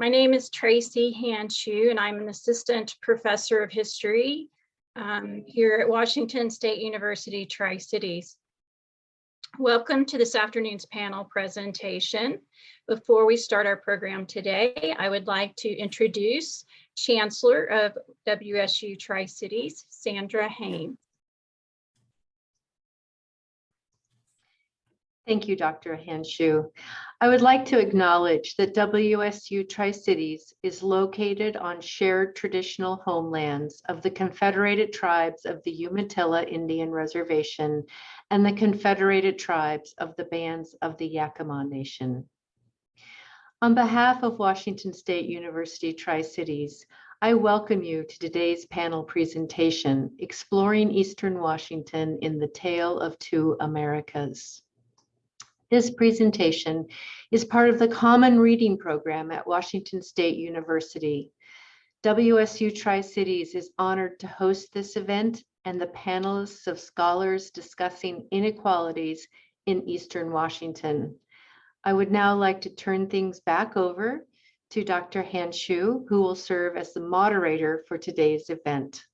My name is Tracy Hanshu, and I'm an assistant professor of history here at Washington State University, Tri-Cities. Welcome to this afternoon's panel presentation. Before we start our program today, I would like to introduce Chancellor of WSU Tri-Cities, Sandra Haynes. Thank you, Dr. Hanshu. I would like to acknowledge that WSU Tri-Cities is located on shared traditional homelands of the Confederated Tribes of the Umatilla Indian Reservation and the Confederated Tribes of the Bands of the Yakima Nation. On behalf of Washington State University Tri-Cities, I welcome you to today's panel presentation, Exploring Eastern Washington in the Tale of Two Americas. This presentation is part of the Common Reading Program at Washington State University. WSU Tri-Cities is honored to host this event and the panelists of scholars discussing inequalities in Eastern Washington. I would now like to turn things back over to Dr. Hanshu, who will serve as the moderator for today's event.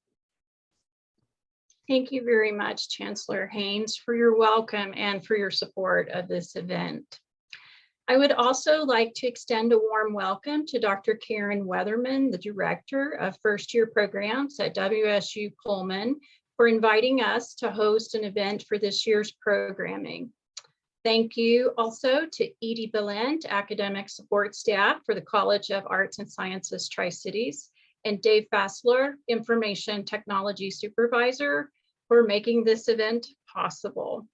Thank you very much, Chancellor Haynes, for your welcome and for your support of this event. I would also like to extend a warm welcome to Dr. Karen Weatherman, the Director of First-Year Programs at WSU Pullman, for inviting us to host an event for this year's programming. Thank you also to Edie Belent, Academic Support Staff for the College of Arts and Sciences Tri-Cities, and Dave Fassler, Information Technology Supervisor, for making this event possible.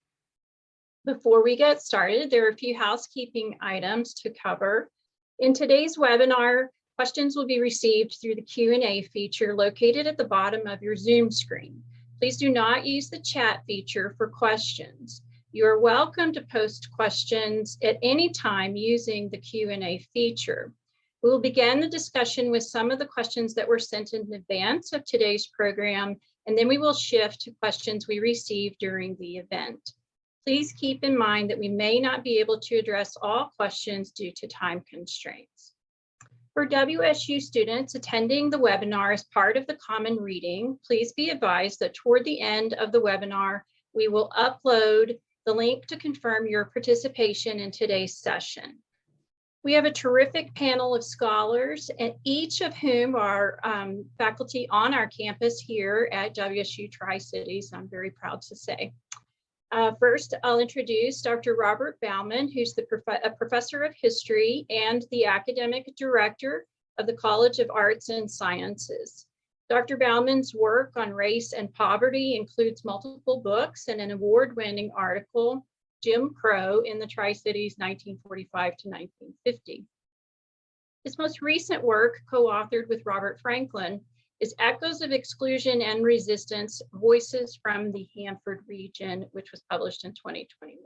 Before we get started, there are a few housekeeping items to cover. In today's webinar, questions will be received through the Q&A feature located at the bottom of your Zoom screen. Please do not use the chat feature for questions. You are welcome to post questions at any time using the Q&A feature. We will begin the discussion with some of the questions that were sent in advance of today's program, and then we will shift to questions we received during the event. Please keep in mind that we may not be able to address all questions due to time constraints. For WSU students attending the webinar as part of the Common Reading, please be advised that toward the end of the webinar, we will upload the link to confirm your participation in today's session. We have a terrific panel of scholars, and each of whom are faculty on our campus here at WSU Tri-Cities, I'm very proud to say. First, I'll introduce Dr. Robert Bauman, who's a professor of history and the academic director of the College of Arts and Sciences. Dr. Bauman's work on race and poverty includes multiple books and an award-winning article, Jim Crow in the Tri-Cities 1945 to 1950. His most recent work, co-authored with Robert Franklin, is Echoes of Exclusion and Resistance, Voices from the Hanford Region, which was published in 2021.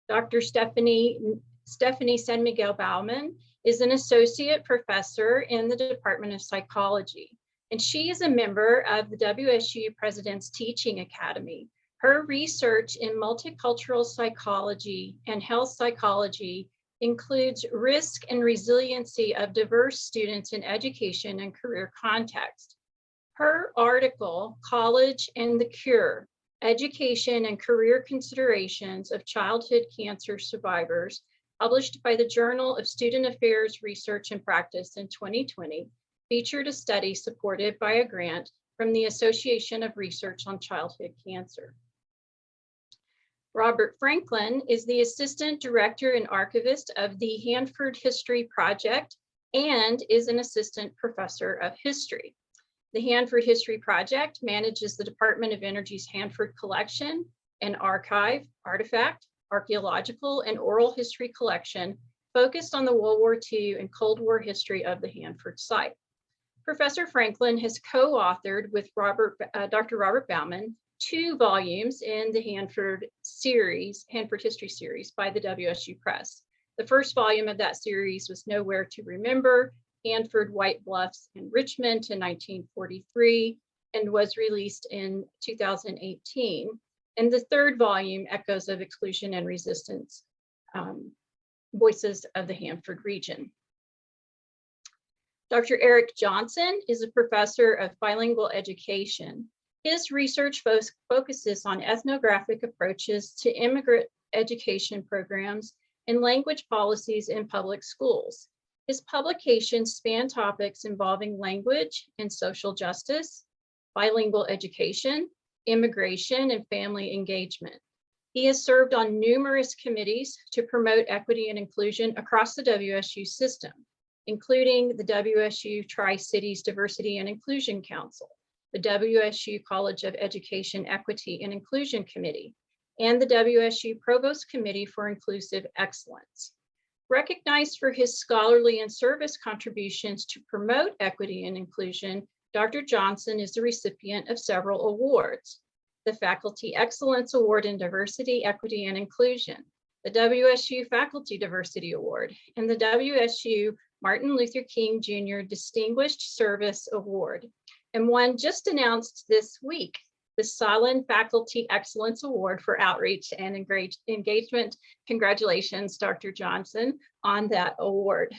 Dr. Stephanie San Miguel Bauman is an associate professor in the Department of Psychology, and she is a member of the WSU President's Teaching Academy. Her research in multicultural psychology and health psychology includes risk and resiliency of diverse students in education and career context. Her article, College and the Cure, Education and Career Considerations of Childhood Cancer Survivors, published by the Journal of Student Affairs Research and Practice in 2020, featured a study supported by a grant from the Association of Research on Childhood Cancer. Robert Franklin is the Assistant Director and Archivist of the Hanford History Project and is an Assistant Professor of History. The Hanford History Project manages the Department of Energy's Hanford Collection, an archive, artifact, archaeological, and oral history collection focused on the World War II and Cold War history of the Hanford site. Professor Franklin has co-authored with Dr. Robert Bauman 2 volumes in the Hanford History series by the WSU Press. The first volume of that series was Nowhere to Remember, Hanford, White Bluffs, and Richmond in 1943, and was released in 2018. And the third volume, Echoes of Exclusion and Resistance, Voices of the Hanford Region. Dr. Eric Johnson is a professor of bilingual education. His research focuses on ethnographic approaches to immigrant education programs and language policies in public schools. His publications span topics involving language and social justice, bilingual education, immigration, and family engagement. He has served on numerous committees to promote equity and inclusion across the WSU system, including the WSU Tri-Cities Diversity and Inclusion Council, the WSU College of Education Equity and Inclusion Committee, and the WSU Provost Committee for Inclusive Excellence. Recognized for his scholarly and service contributions to promote equity and inclusion, Dr. Johnson is the recipient of several awards: the Faculty Excellence Award in Diversity, Equity, and Inclusion, the WSU Faculty Diversity Award, and the WSU Martin Luther King Jr. Distinguished Service Award, and one just announced this week, the Solon Faculty Excellence Award for Outreach and Engagement. Congratulations, Dr. Johnson, on that award.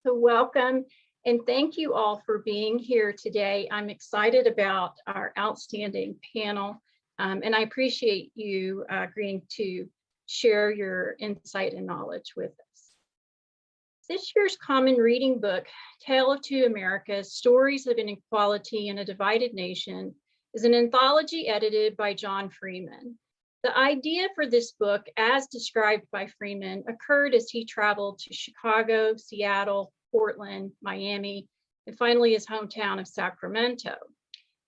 So welcome, and thank you all for being here today. I'm excited about our outstanding panel, and I appreciate you agreeing to share your insight and knowledge with us. This year's common reading book, Tale of Two Americas, Stories of Inequality in a Divided Nation, is an anthology edited by John Freeman. The idea for this book, as described by Freeman, occurred as he traveled to Chicago, Seattle, Portland, Miami, and finally his hometown of Sacramento.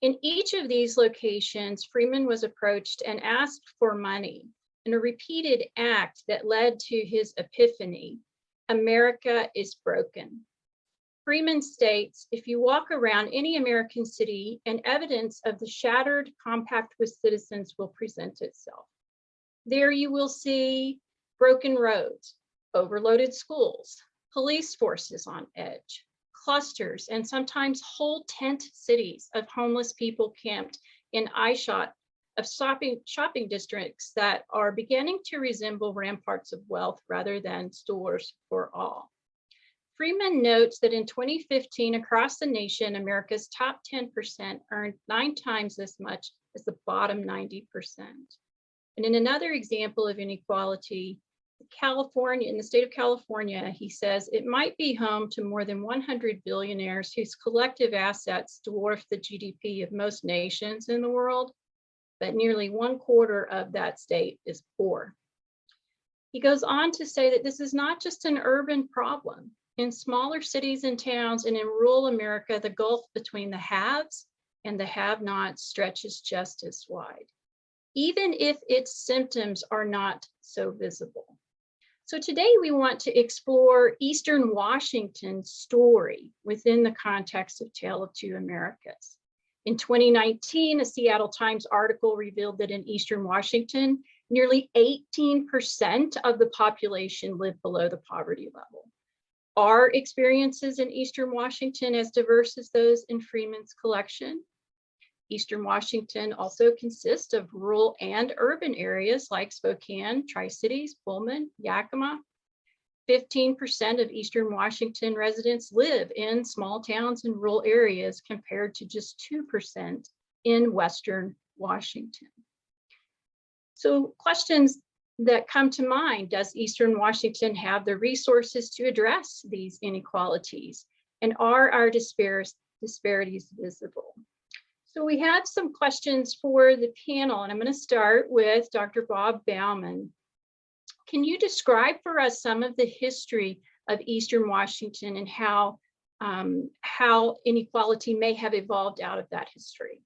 In each of these locations, Freeman was approached and asked for money in a repeated act that led to his epiphany: America is broken. Freeman states, if you walk around any American city, an evidence of the shattered compact with citizens will present itself. There you will see broken roads, overloaded schools, police forces on edge, clusters, and sometimes whole tent cities of homeless people camped in eyeshot of shopping districts that are beginning to resemble ramparts of wealth rather than stores for all. Freeman notes that in 2015, across the nation, America's top 10% earned 9 times as much as the bottom 90%. And in another example of inequality, in the state of California, he says, it might be home to more than 100 billionaires whose collective assets dwarf the GDP of most nations in the world, but nearly 1/4 of that state is poor. He goes on to say that this is not just an urban problem. In smaller cities and towns and in rural America, the gulf between the haves and the have-nots stretches just as wide, even if its symptoms are not so visible. So today we want to explore Eastern Washington's story within the context of Tale of Two Americas. In 2019, a Seattle Times article revealed that in Eastern Washington, nearly 18% of the population live below the poverty level. Are experiences in Eastern Washington as diverse as those in Freeman's collection? Eastern Washington also consists of rural and urban areas like Spokane, Tri-Cities, Pullman, Yakima. 15% of Eastern Washington residents live in small towns and rural areas compared to just 2% in Western Washington. So questions that come to mind: does Eastern Washington have the resources to address these inequalities? And are our disparities visible? So we have some questions for the panel, and I'm going to start with Dr. Bob Bauman. Can you describe for us some of the history of Eastern Washington and how inequality may have evolved out of that history?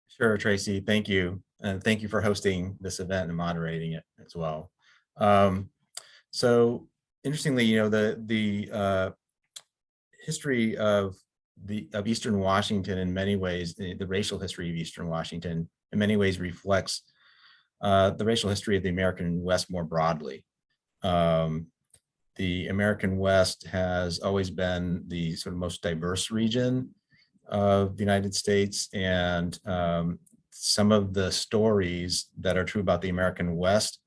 Sure, Tracy, thank you. And thank you for hosting this event and moderating it as well. So interestingly, the history of Eastern Washington in many ways, the racial history of Eastern Washington in many ways reflects the racial history of the American West more broadly. The American West has always been the sort of most diverse region of the United States, and some of the stories that are true about the American West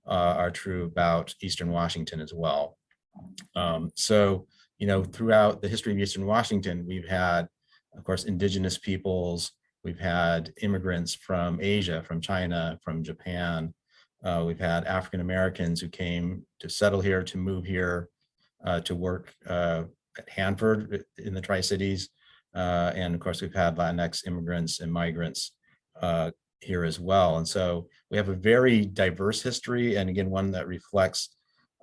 are true about Eastern Washington as well. So, throughout the history of Eastern Washington, we've had, of course, indigenous peoples, we've had immigrants from Asia, from China, from Japan. We've had African Americans who came to settle here, to move here, to work at Hanford in the Tri-Cities. And of course, we've had Latinx immigrants and migrants here as well. And so we have a very diverse history, and again, one that reflects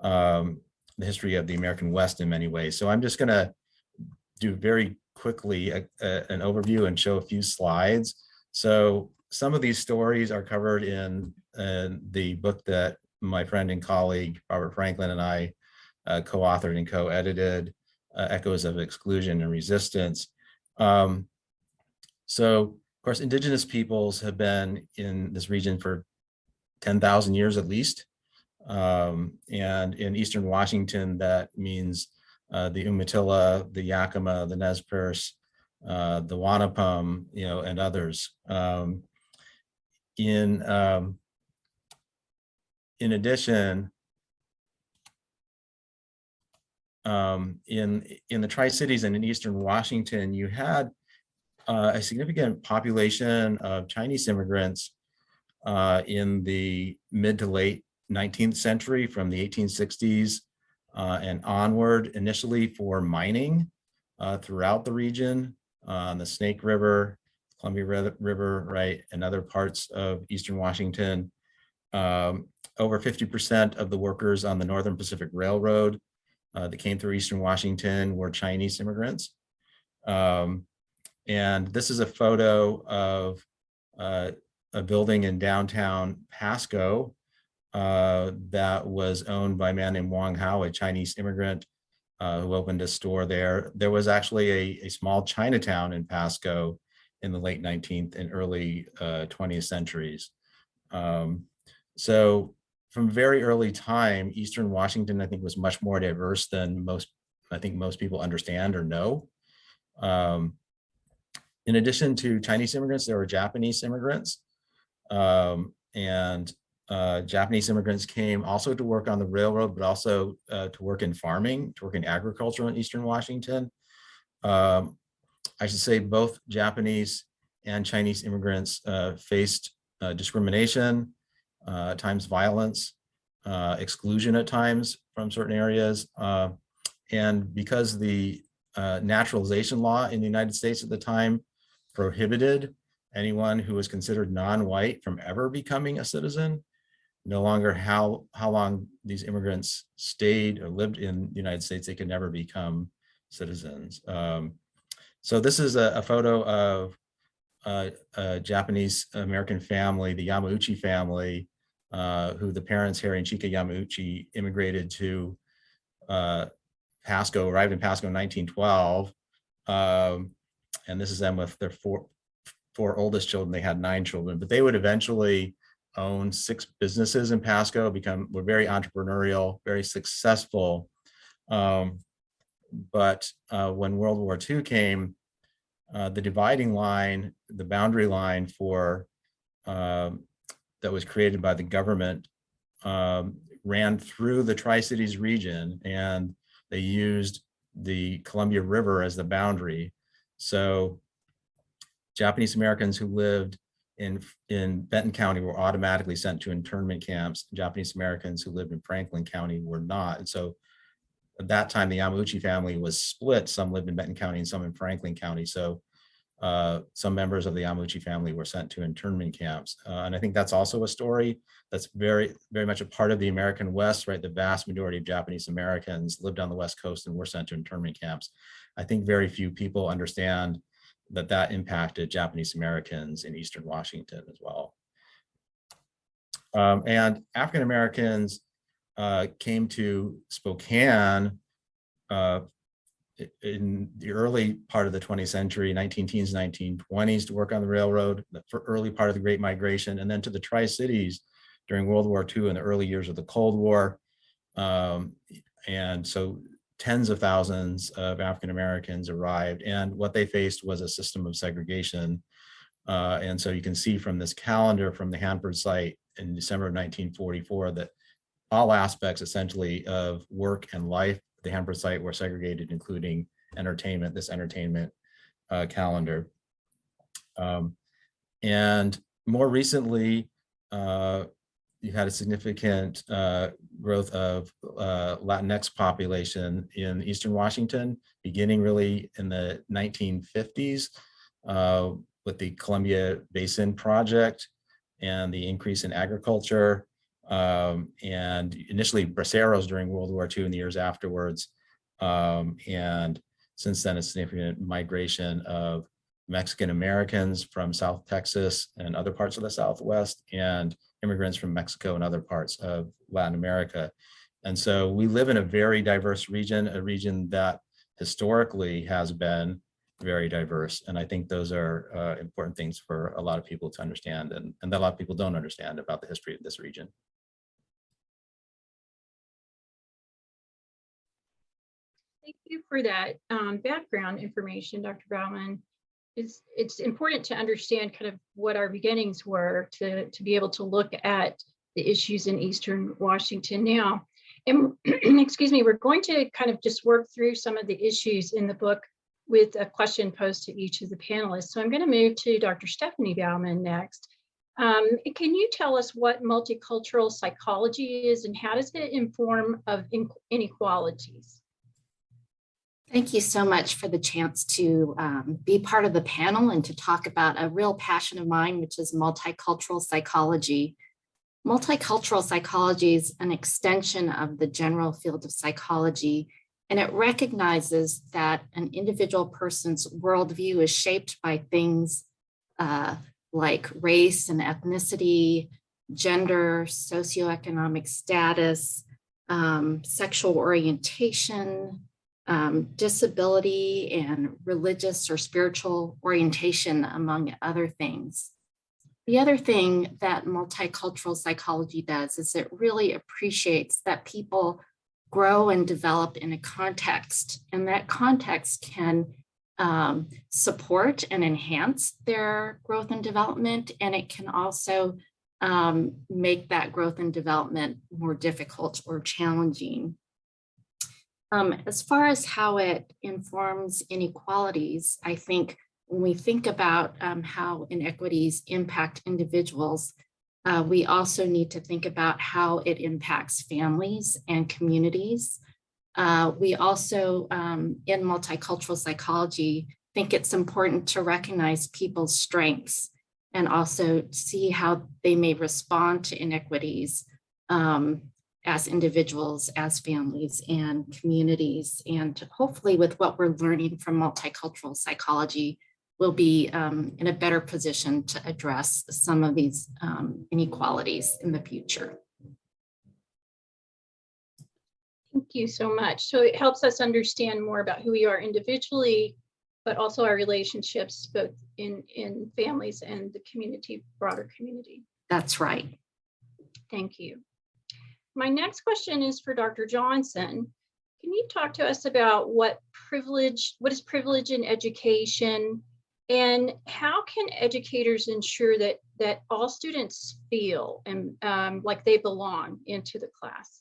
the history of the American West in many ways. So I'm just going to do very quickly an overview and show a few slides. So some of these stories are covered in the book that my friend and colleague Robert Franklin and I co-authored and co-edited, Echoes of Exclusion and Resistance. So, of course, indigenous peoples have been in this region for 10,000 years at least. And in Eastern Washington, that means the Umatilla, the Yakima, the Nez Perce, the Wanapum, and others. In addition, in the Tri-Cities and in Eastern Washington, you had a significant population of Chinese immigrants in the mid to late 19th century, from the 1860s and onward, initially for mining throughout the region, on the Snake River, Columbia River, right, and other parts of Eastern Washington. Over 50% of the workers on the Northern Pacific Railroad that came through Eastern Washington were Chinese immigrants. And this is a photo of a building in downtown Pasco that was owned by a man named Wang Hao, a Chinese immigrant who opened a store there. There was actually a small Chinatown in Pasco in the late 19th and early 20th centuries. So from very early time, Eastern Washington, I think, was much more diverse than most people understand or know. In addition to Chinese immigrants, there were Japanese immigrants. Japanese immigrants came also to work on the railroad, but also to work in farming, to work in agriculture in Eastern Washington. I should say both Japanese and Chinese immigrants faced discrimination, at times violence, exclusion at times from certain areas. And because the naturalization law in the United States at the time prohibited anyone who was considered non-white from ever becoming a citizen, no longer how long these immigrants stayed or lived in the United States, they could never become citizens. So this is a photo of a Japanese American family, the Yamauchi family, who the parents, Harry and Chika Yamauchi, immigrated to Pasco, arrived in Pasco in 1912. And this is them with their four oldest children. They had 9 children, but they would eventually own 6 businesses in Pasco, were very entrepreneurial, very successful. But when World War II came, the dividing line, the boundary line that was created by the government ran through the Tri-Cities region, and they used the Columbia River as the boundary. So Japanese Americans who lived in Benton County were automatically sent to internment camps. Japanese Americans who lived in Franklin County were not. And so at that time, the Yamauchi family was split. Some lived in Benton County and some in Franklin County. So some members of the Yamauchi family were sent to internment camps. And I think that's also a story that's very, very much a part of the American West, right? The vast majority of Japanese Americans lived on the West Coast and were sent to internment camps. I think very few people understand that impacted Japanese Americans in Eastern Washington as well. And African Americans came to Spokane in the early part of the 20th century, 19-teens, 1920s, to work on the railroad, the early part of the Great Migration, and then to the Tri-Cities during World War II and the early years of the Cold War. And so tens of thousands of African Americans arrived, and what they faced was a system of segregation. And so you can see from this calendar from the Hanford site in December of 1944 that all aspects essentially of work and life. The Hanford site were segregated, including entertainment, this entertainment calendar. And more recently, you had a significant growth of Latinx population in Eastern Washington, beginning really in the 1950s with the Columbia Basin Project and the increase in agriculture, and initially braceros during World War II and the years afterwards. And since then, a significant migration of Mexican Americans from South Texas and other parts of the Southwest, and immigrants from Mexico and other parts of Latin America. And so we live in a very diverse region, a region that historically has been very diverse. And I think those are important things for a lot of people to understand, and that a lot of people don't understand about the history of this region. Thank you for that background information, Dr. Bauman. It's important to understand kind of what our beginnings were to be able to look at the issues in Eastern Washington now. And excuse me, we're going to kind of just work through some of the issues in the book with a question posed to each of the panelists. So I'm going to move to Dr. Stephanie Bauman next. Can you tell us what multicultural psychology is and how does it inform of inequalities? Thank you so much for the chance to be part of the panel and to talk about a real passion of mine, which is multicultural psychology. Multicultural psychology is an extension of the general field of psychology, and it recognizes that an individual person's worldview is shaped by things like race and ethnicity, gender, socioeconomic status, sexual orientation, disability, and religious or spiritual orientation, among other things. The other thing that multicultural psychology does is it really appreciates that people grow and develop in a context, and that context can support and enhance their growth and development, and it can also make that growth and development more difficult or challenging. As far as how it informs inequalities, I think when we think about how inequities impact individuals, we also need to think about how it impacts families and communities. We also, in multicultural psychology, think it's important to recognize people's strengths and also see how they may respond to inequities as individuals, as families and communities. And hopefully with what we're learning from multicultural psychology, we'll be in a better position to address some of these inequalities in the future. Thank you so much. So it helps us understand more about who we are individually, but also our relationships both in families and the community, broader community. That's right. Thank you. My next question is for Dr. Johnson. Can you talk to us about what is privilege in education, and how can educators ensure that all students feel and like they belong into the class?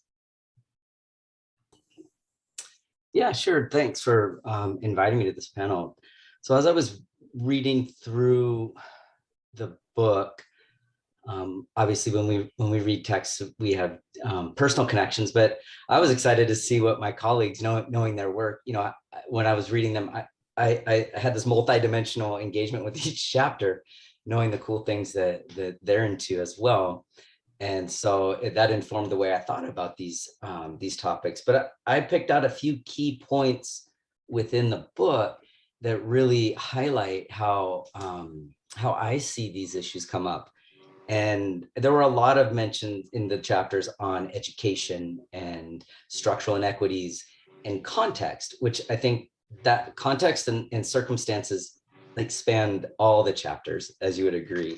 Yeah, sure. Thanks for inviting me to this panel. So as I was reading through the book, obviously when we read text, we have personal connections, but I was excited to see what my colleagues, knowing their work, when I was reading them, I had this multi-dimensional engagement with each chapter, knowing the cool things that they're into as well. And so that informed the way I thought about these topics. But I picked out a few key points within the book that really highlight how I see these issues come up. And there were a lot of mentions in the chapters on education and structural inequities and context, which I think that context and circumstances expand all the chapters, as you would agree.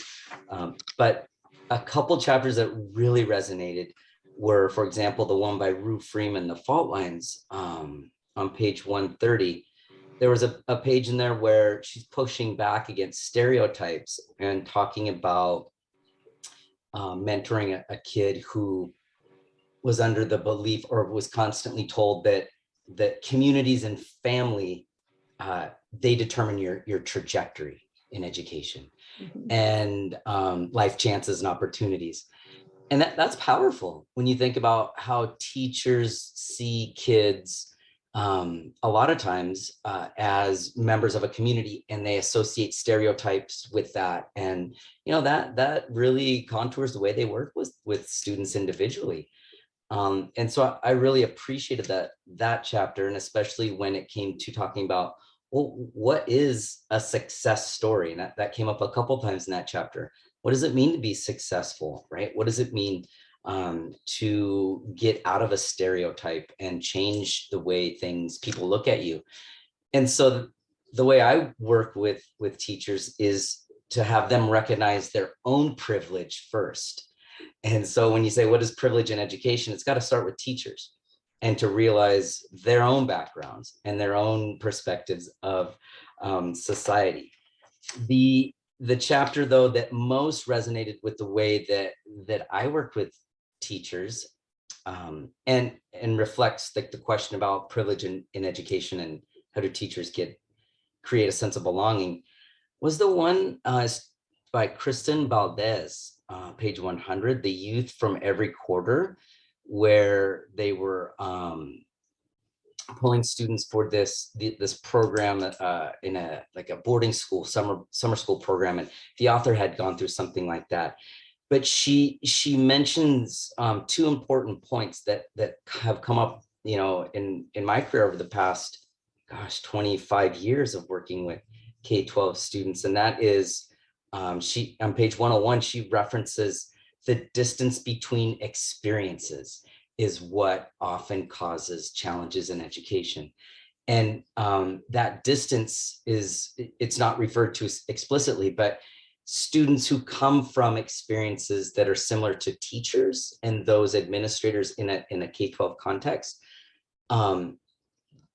But a couple chapters that really resonated were, for example, the one by Rue Freeman, The Fault Lines, on page 130. There was a page in there where she's pushing back against stereotypes and talking about mentoring a kid who was under the belief, or was constantly told, that communities and family, they determine your trajectory in education and life chances and opportunities. And that's powerful when you think about how teachers see kids a lot of times as members of a community, and they associate stereotypes with that. And that really contours the way they work with students individually. And so I really appreciated that chapter, and especially when it came to talking about, well, what is a success story? And that came up a couple times in that chapter. What does it mean to be successful, right? What does it mean to get out of a stereotype and change the way people look at you? And so the way I work with teachers is to have them recognize their own privilege first. And so when you say, what is privilege in education? It's got to start with teachers, and to realize their own backgrounds and their own perspectives of society. The chapter, though, that most resonated with the way that I work with teachers and reflects the question about privilege in education and how do teachers create a sense of belonging, was the one by Kristen Valdez, page 100, the youth from every quarter, where they were pulling students for this program in a boarding school, summer school program. And the author had gone through something like that. But she mentions two important points that have come up, in my career over the past, 25 years of working with K-12 students. And that is, she on page 101, she references the distance between experiences is what often causes challenges in education. And that distance it's not referred to explicitly, but students who come from experiences that are similar to teachers and those administrators in a K-12 context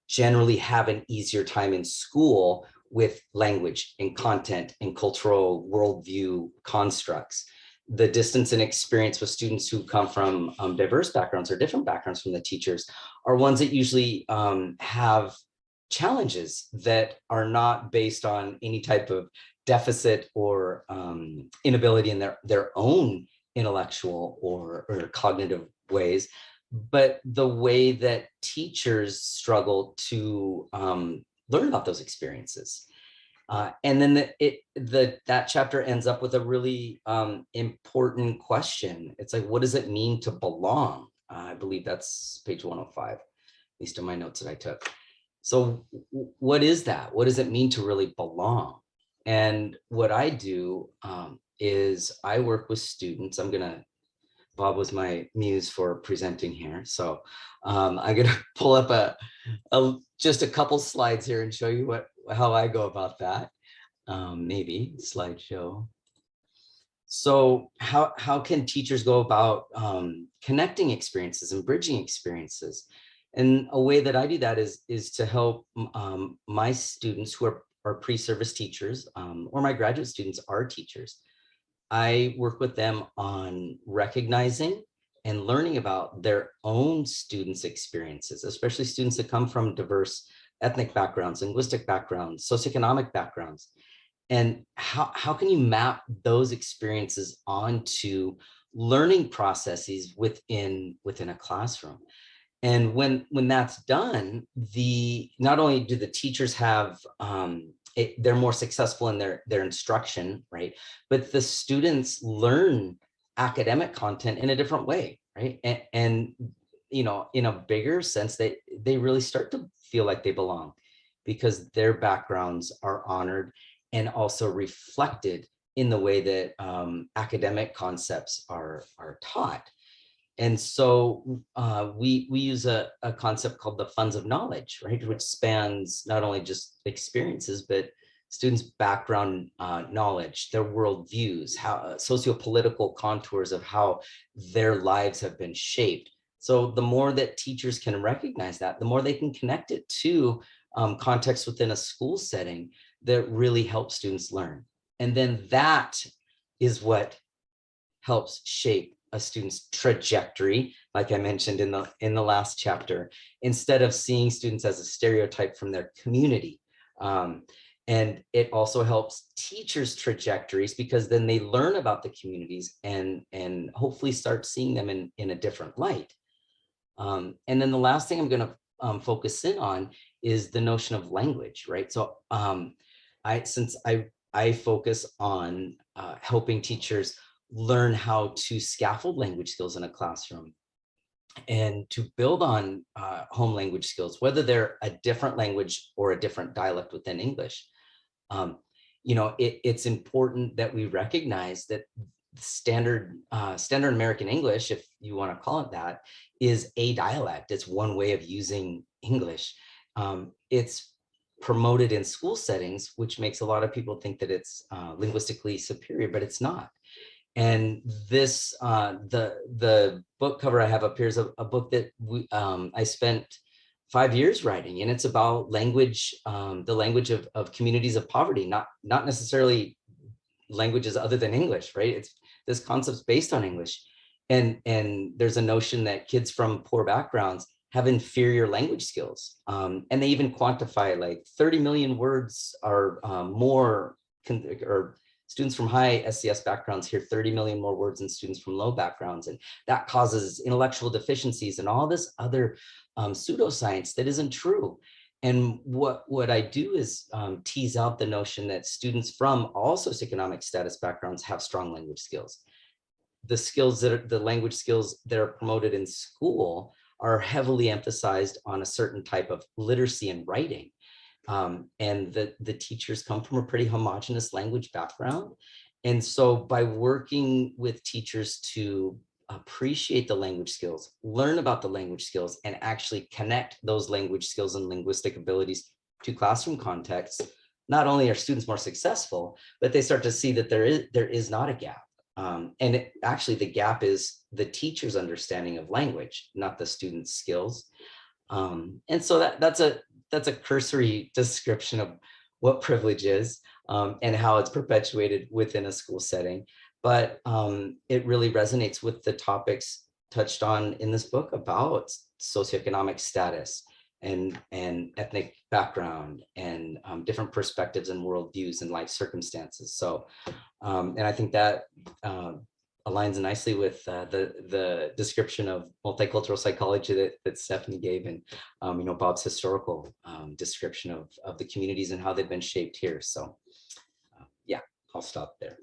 generally have an easier time in school with language and content and cultural worldview constructs. The distance and experience with students who come from diverse backgrounds or different backgrounds from the teachers are ones that usually have challenges that are not based on any type of deficit or inability in their own intellectual or cognitive ways, but the way that teachers struggle to learn about those experiences. And then that chapter ends up with a really important question. It's like, what does it mean to belong? I believe that's page 105, at least in my notes that I took. So what is that? What does it mean to really belong? And what I do is I work with students. Bob was my muse for presenting here. So I'm gonna pull up just a couple slides here and show you how I go about that. Maybe slideshow. So how can teachers go about connecting experiences and bridging experiences? And a way that I do that is to help my students who are pre-service teachers, or my graduate students are teachers. I work with them on recognizing and learning about their own students' experiences, especially students that come from diverse ethnic backgrounds, linguistic backgrounds, socioeconomic backgrounds. And how can you map those experiences onto learning processes within a classroom? And when that's done, not only do the teachers have they're more successful in their instruction, right? But the students learn academic content in a different way, right? And in a bigger sense, they really start to feel like they belong because their backgrounds are honored and also reflected in the way that academic concepts are taught. And so we use a concept called the funds of knowledge, right, which spans not only just experiences, but students' background knowledge, their worldviews, how socio-political contours of how their lives have been shaped. So the more that teachers can recognize that, the more they can connect it to context within a school setting that really helps students learn. And then that is what helps shape a student's trajectory, like I mentioned in the last chapter, instead of seeing students as a stereotype from their community. And it also helps teachers' trajectories, because then they learn about the communities and hopefully start seeing them in a different light. And then the last thing I'm going to focus in on is the notion of language, right? So since I focus on helping teachers learn how to scaffold language skills in a classroom and to build on home language skills, whether they're a different language or a different dialect within English. It's important that we recognize that standard American English, if you want to call it that, is a dialect. It's one way of using English. It's promoted in school settings, which makes a lot of people think that it's linguistically superior, but it's not. And this, the book cover I have up here is a book that I spent 5 years writing, and it's about language, the language of communities of poverty, not necessarily languages other than English, right? This concept's based on English. And there's a notion that kids from poor backgrounds have inferior language skills. And they even quantify like 30 million words are more, or students from high SCS backgrounds hear 30 million more words than students from low backgrounds. And that causes intellectual deficiencies and all this other pseudoscience that isn't true. And what I do is tease out the notion that students from all socioeconomic status backgrounds have strong language skills. The skills the language skills that are promoted in school are heavily emphasized on a certain type of literacy and writing. And the teachers come from a pretty homogenous language background. And so by working with teachers to appreciate the language skills, learn about the language skills, and actually connect those language skills and linguistic abilities to classroom contexts, not only are students more successful, but they start to see that there is not a gap. And actually the gap is the teacher's understanding of language, not the student's skills. And so that's a cursory description of what privilege is and how it's perpetuated within a school setting. But it really resonates with the topics touched on in this book about socioeconomic status and ethnic background and different perspectives and worldviews and life circumstances. So, and I think that aligns nicely with the description of multicultural psychology that Stephanie gave, and Bob's historical description of the communities and how they've been shaped here. So yeah, I'll stop there.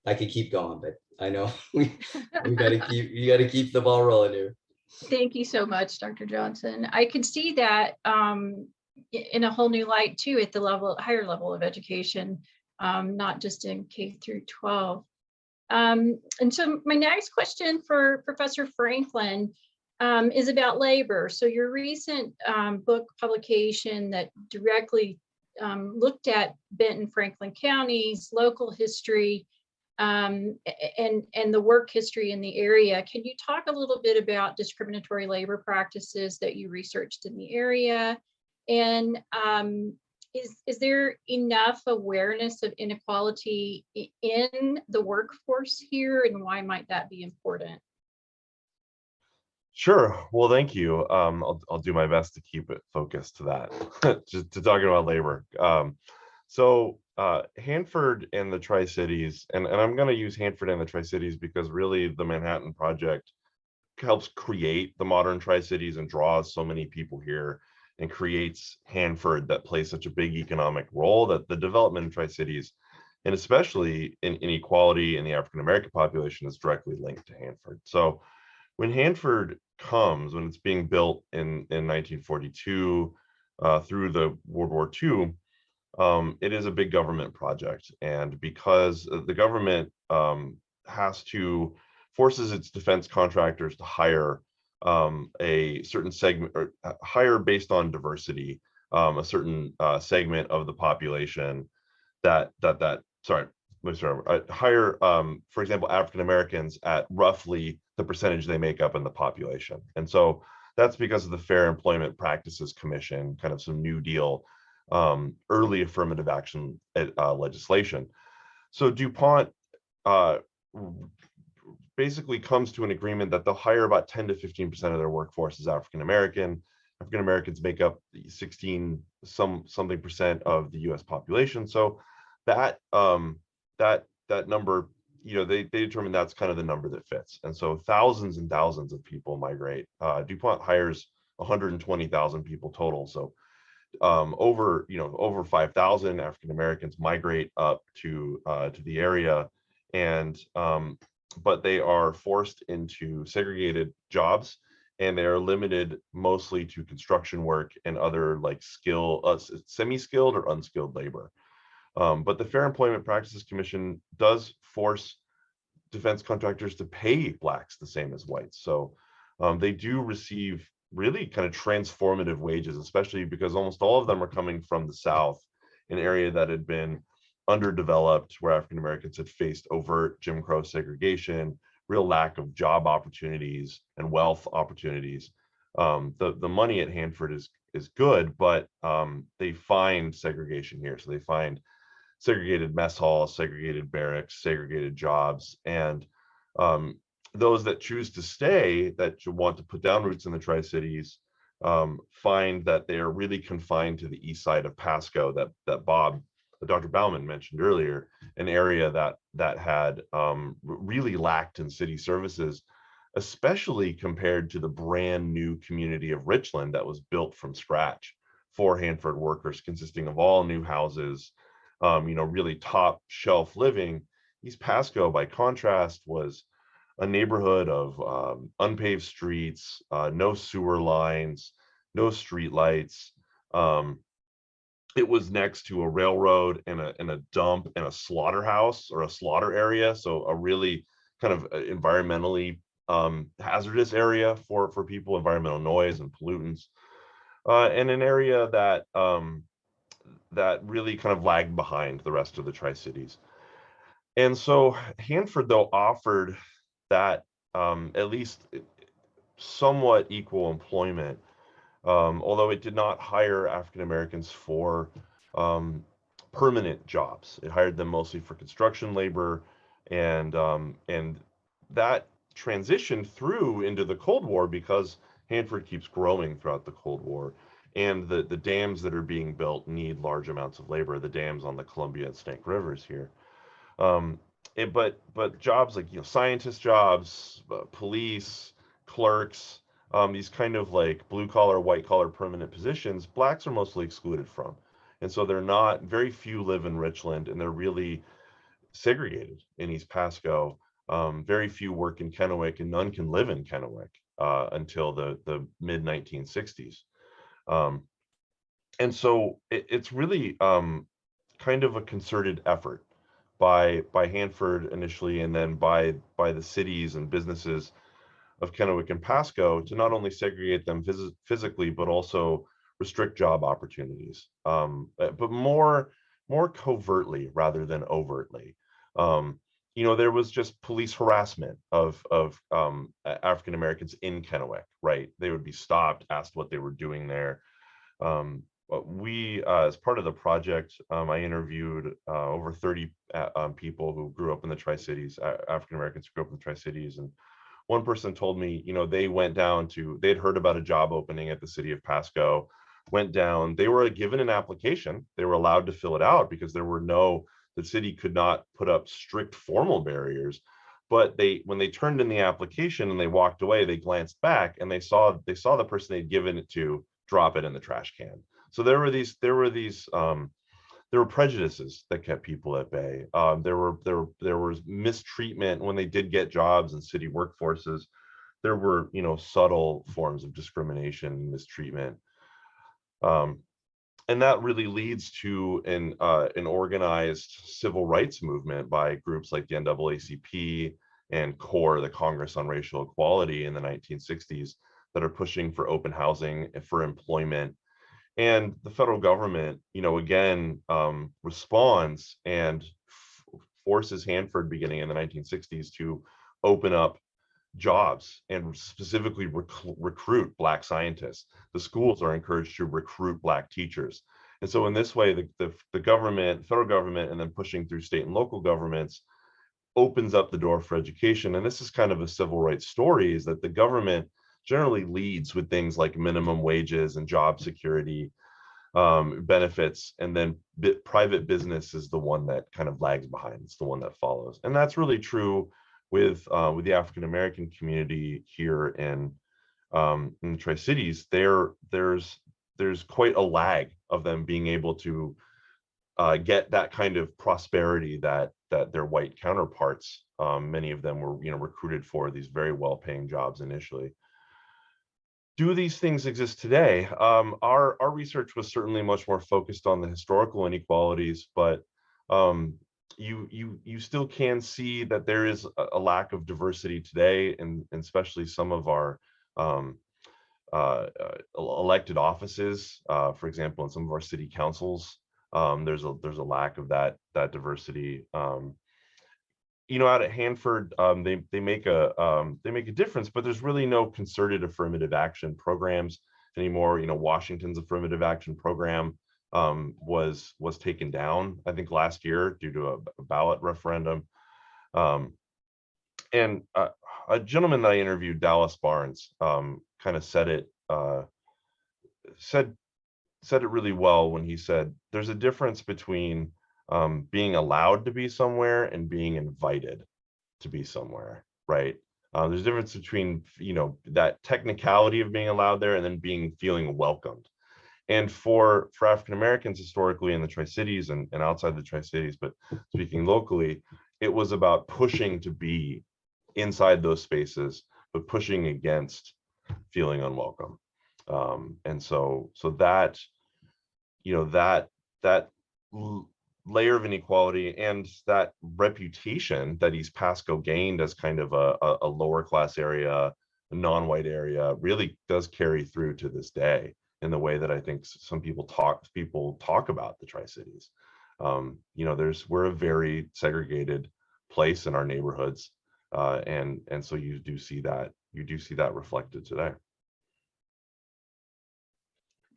I could keep going, but I know you got to keep the ball rolling here. Thank you so much, Dr. Johnson. I can see that in a whole new light too at the higher level of education, not just in K through 12. And so my next question for Professor Franklin is about labor. So your recent book publication that directly looked at Benton Franklin counties, local history, and the work history in the area. Can you talk a little bit about discriminatory labor practices that you researched in the area? And is there enough awareness of inequality in the workforce here, and why might that be important? Sure. Well, thank you. I'll do my best to keep it focused to that, just to talking about labor. So Hanford and the Tri-Cities, and I'm going to use Hanford and the Tri-Cities because really the Manhattan Project helps create the modern Tri-Cities and draws so many people here and creates Hanford that plays such a big economic role that the development in Tri-Cities, and especially in inequality in the African-American population, is directly linked to Hanford. So when Hanford comes, when it's being built in 1942 through the World War II, it is a big government project. And because the government forces its defense contractors to hire a certain segment, or hire based on diversity, a certain segment of the population hire, for example, African Americans at roughly the percentage they make up in the population. And so that's because of the Fair Employment Practices Commission, kind of some New Deal early affirmative action legislation. So DuPont basically comes to an agreement that they'll hire about 10 to 15% of their workforce as African American. African Americans make up 16 something percent of the U.S. population. So that that number, they determine that's kind of the number that fits. And so thousands and thousands of people migrate. DuPont hires 120,000 people total. So over 5,000 African Americans migrate up to the area, and but they are forced into segregated jobs, and they are limited mostly to construction work and other like semi-skilled or unskilled labor. But the Fair Employment Practices Commission does force defense contractors to pay blacks the same as whites. So they do receive really kind of transformative wages, especially because almost all of them are coming from the South, an area that had been underdeveloped, where African Americans had faced overt Jim Crow segregation, real lack of job opportunities and wealth opportunities. The money at Hanford is good, but they find segregation here. So they find segregated mess halls, segregated barracks, segregated jobs, and those that choose to stay, that you want to put down roots in the Tri-Cities, find that they are really confined to the east side of Pasco, that Dr. Bauman mentioned earlier, an area that had really lacked in city services, especially compared to the brand new community of Richland that was built from scratch for Hanford workers, consisting of all new houses, really top shelf living. East Pasco, by contrast, was a neighborhood of unpaved streets, no sewer lines, no street lights. It was next to a railroad and a dump and a slaughterhouse, or a slaughter area. So a really kind of environmentally hazardous area for people, environmental noise and pollutants, and an area that that really kind of lagged behind the rest of the Tri-Cities. And so Hanford, though, offered that at least somewhat equal employment, although it did not hire African Americans for permanent jobs. It hired them mostly for construction labor, and that transitioned through into the Cold War, because Hanford keeps growing throughout the Cold War, and the dams that are being built need large amounts of labor. The dams on the Columbia and Snake Rivers here. But jobs like scientist jobs, police, clerks, these kind of like blue collar, white collar permanent positions, blacks are mostly excluded from. And so very few live in Richland, and they're really segregated in East Pasco. Very few work in Kennewick, and none can live in Kennewick until the mid 1960s. And so it's really kind of a concerted effort by Hanford initially, and then by the cities and businesses of Kennewick and Pasco, to not only segregate them physically, but also restrict job opportunities, but more covertly rather than overtly. There was just police harassment of African Americans in Kennewick, right? They would be stopped, asked what they were doing there. We, as part of the project, I interviewed over 30 people who grew up in the Tri-Cities, African Americans who grew up in the Tri-Cities. And one person told me, they'd heard about a job opening at the city of Pasco, went down, they were given an application, they were allowed to fill it out because the city could not put up strict formal barriers. But when they turned in the application and they walked away, they glanced back and they saw the person they'd given it to drop it in the trash can. So there were prejudices that kept people at bay. There was mistreatment when they did get jobs in city workforces. There were subtle forms of discrimination, mistreatment, and that really leads to an organized civil rights movement by groups like the NAACP and CORE, the Congress on Racial Equality, in the 1960s, that are pushing for open housing, for employment. And the federal government, again, responds and forces Hanford, beginning in the 1960s, to open up jobs and specifically recruit Black scientists. The schools are encouraged to recruit Black teachers. And so in this way, the government, federal government, and then pushing through state and local governments, opens up the door for education. And this is kind of a civil rights story, is that the government generally leads with things like minimum wages and job security, benefits, and then private business is the one that kind of lags behind. It's the one that follows. And that's really true with the African American community here in the Tri-Cities. There's quite a lag of them being able to get that kind of prosperity that their white counterparts, many of them were recruited for these very well-paying jobs initially. Do these things exist today? Our research was certainly much more focused on the historical inequalities, but you still can see that there is a lack of diversity today, and especially some of our elected offices, for example, in some of our city councils. There's a lack of that diversity. Out at Hanford, they make a difference, but there's really no concerted affirmative action programs anymore. Washington's affirmative action program was taken down, I think, last year due to a ballot referendum. And a gentleman that I interviewed, Dallas Barnes, kind of said it really well when he said there's a difference between being allowed to be somewhere and being invited to be somewhere, right? There's a difference between that technicality of being allowed there and then feeling welcomed. And for African Americans historically in the Tri-Cities and outside the Tri-Cities, but speaking locally, it was about pushing to be inside those spaces, but pushing against feeling unwelcome. And so that layer of inequality and that reputation that East Pasco gained as kind of a lower class area, a non-white area, really does carry through to this day in the way that I think some people talk about the Tri-Cities. We're a very segregated place in our neighborhoods, and so you do see that reflected today.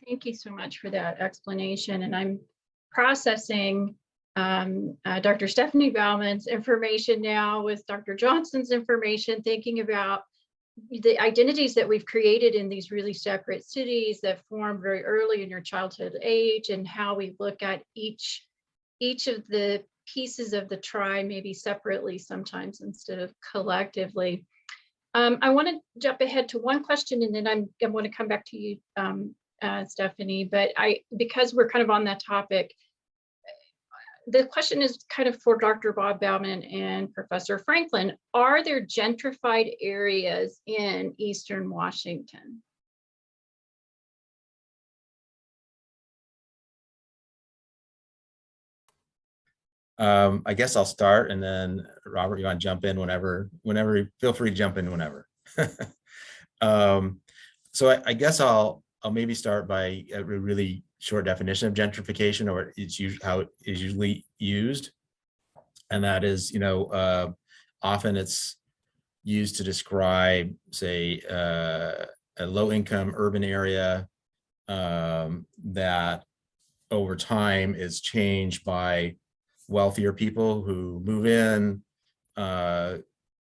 Thank you so much for that explanation. And I'm processing Dr. Stephanie Bauman's information now with Dr. Johnson's information, thinking about the identities that we've created in these really separate cities that form very early in your childhood age, and how we look at each of the pieces of the tri maybe separately sometimes instead of collectively. I want to jump ahead to one question, and then I'm going to come back to you, Stephanie, but because we're kind of on that topic, the question is kind of for Dr. Bob Bauman and Professor Franklin. Are there gentrified areas in Eastern Washington? I guess I'll start, and then Robert, you want to jump in whenever, feel free to jump in whenever. So I guess I'll maybe start by a really short definition of gentrification, or how it is usually used. And that is, often it's used to describe, say, a low-income urban area that over time is changed by wealthier people who move in,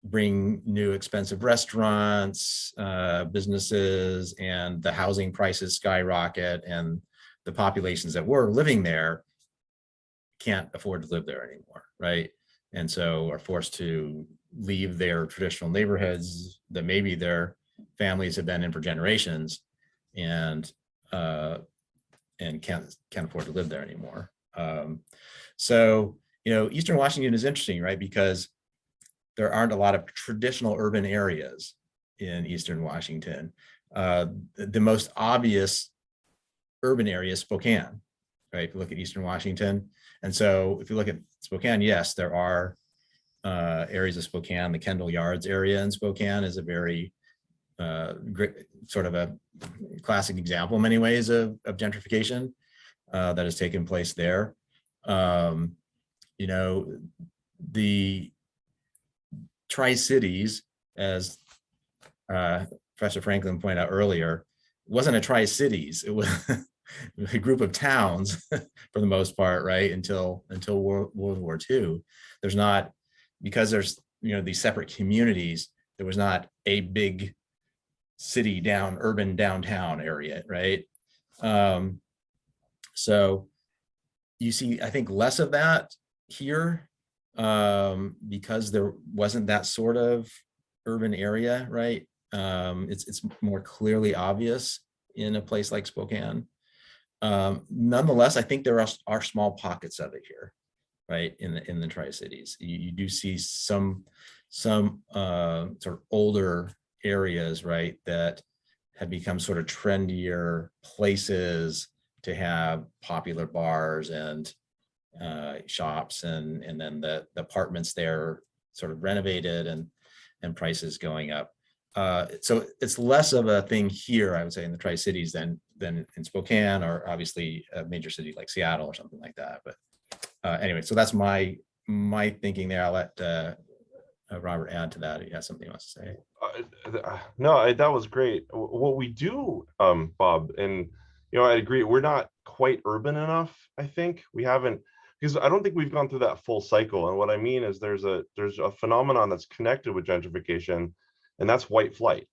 bring new expensive restaurants, businesses, and the housing prices skyrocket, and the populations that were living there can't afford to live there anymore, right? And so are forced to leave their traditional neighborhoods that maybe their families have been in for generations, and can't afford to live there anymore. So, Eastern Washington is interesting, right? Because there aren't a lot of traditional urban areas in Eastern Washington. The most obvious urban area is Spokane, right? If you look at Eastern Washington. And so if you look at Spokane, yes, there are areas of Spokane. The Kendall Yards area in Spokane is a very great, sort of a classic example in many ways of gentrification that has taken place there. The Tri-Cities, as Professor Franklin pointed out earlier, wasn't a Tri-Cities. It was a group of towns for the most part, right? Until World War II. There's not because there's, these separate communities, there was not a big city urban downtown area, right? So you see, I think, less of that here, because there wasn't that sort of urban area, right? It's more clearly obvious in a place like Spokane. Nonetheless, I think there are small pockets of it here, right? In the Tri-Cities, you do see some sort of older areas, right, that have become sort of trendier places to have popular bars and shops, and then the apartments there sort of renovated and prices going up. So it's less of a thing here, I would say, in the Tri-Cities than in Spokane, or obviously a major city like Seattle or something like that. But anyway, so that's my thinking there. I'll let Robert add to that if he has something he wants to say. No, that was great. What we do, Bob, and I agree, we're not quite urban enough. I think we haven't, because I don't think we've gone through that full cycle. And what I mean is there's a phenomenon that's connected with gentrification, and that's white flight.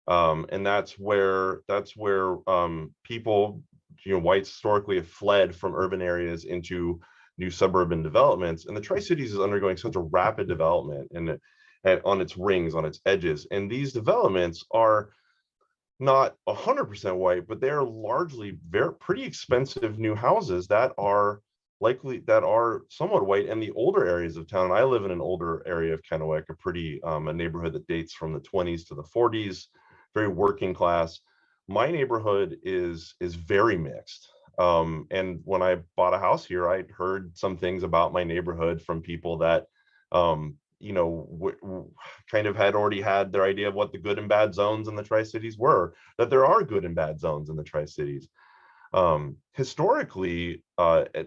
And that's where people, whites historically have fled from urban areas into new suburban developments. And the Tri-Cities is undergoing such a rapid development and on its rings, on its edges. And these developments are not 100% white, but they're largely pretty expensive new houses that are somewhat white. And the older areas of town, and I live in an older area of Kennewick, a neighborhood that dates from the 20s to the 40s, very working class. My neighborhood is very mixed. And when I bought a house here, I heard some things about my neighborhood from people that, kind of had already had their idea of what the good and bad zones in the Tri-Cities were, that there are good and bad zones in the Tri-Cities. Historically,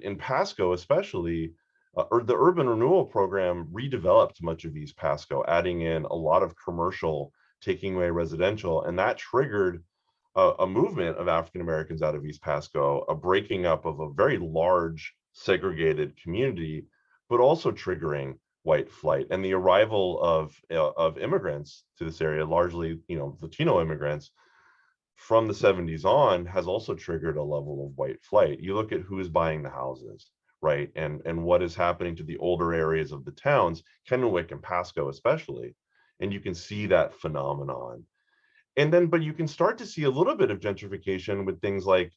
in Pasco especially, the urban renewal program redeveloped much of East Pasco, adding in a lot of commercial, taking away residential, and that triggered a movement of African Americans out of East Pasco, a breaking up of a very large segregated community, but also triggering white flight and the arrival of immigrants to this area, largely Latino immigrants from the 70s on, has also triggered a level of white flight. You look at who is buying the houses, right, and what is happening to the older areas of the towns, Kennewick and Pasco especially, and you can see that phenomenon. And then, but you can start to see a little bit of gentrification with things like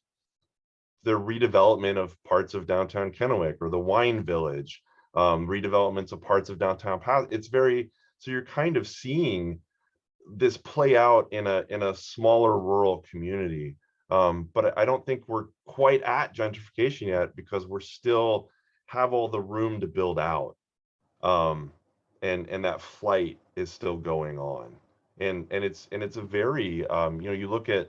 the redevelopment of parts of downtown Kennewick or the wine village, redevelopments of parts of downtown Pasco. So you're kind of seeing this play out in a smaller rural community. But I don't think we're quite at gentrification yet, because we're still have all the room to build out. And that flight is still going on. And it's a very, you look at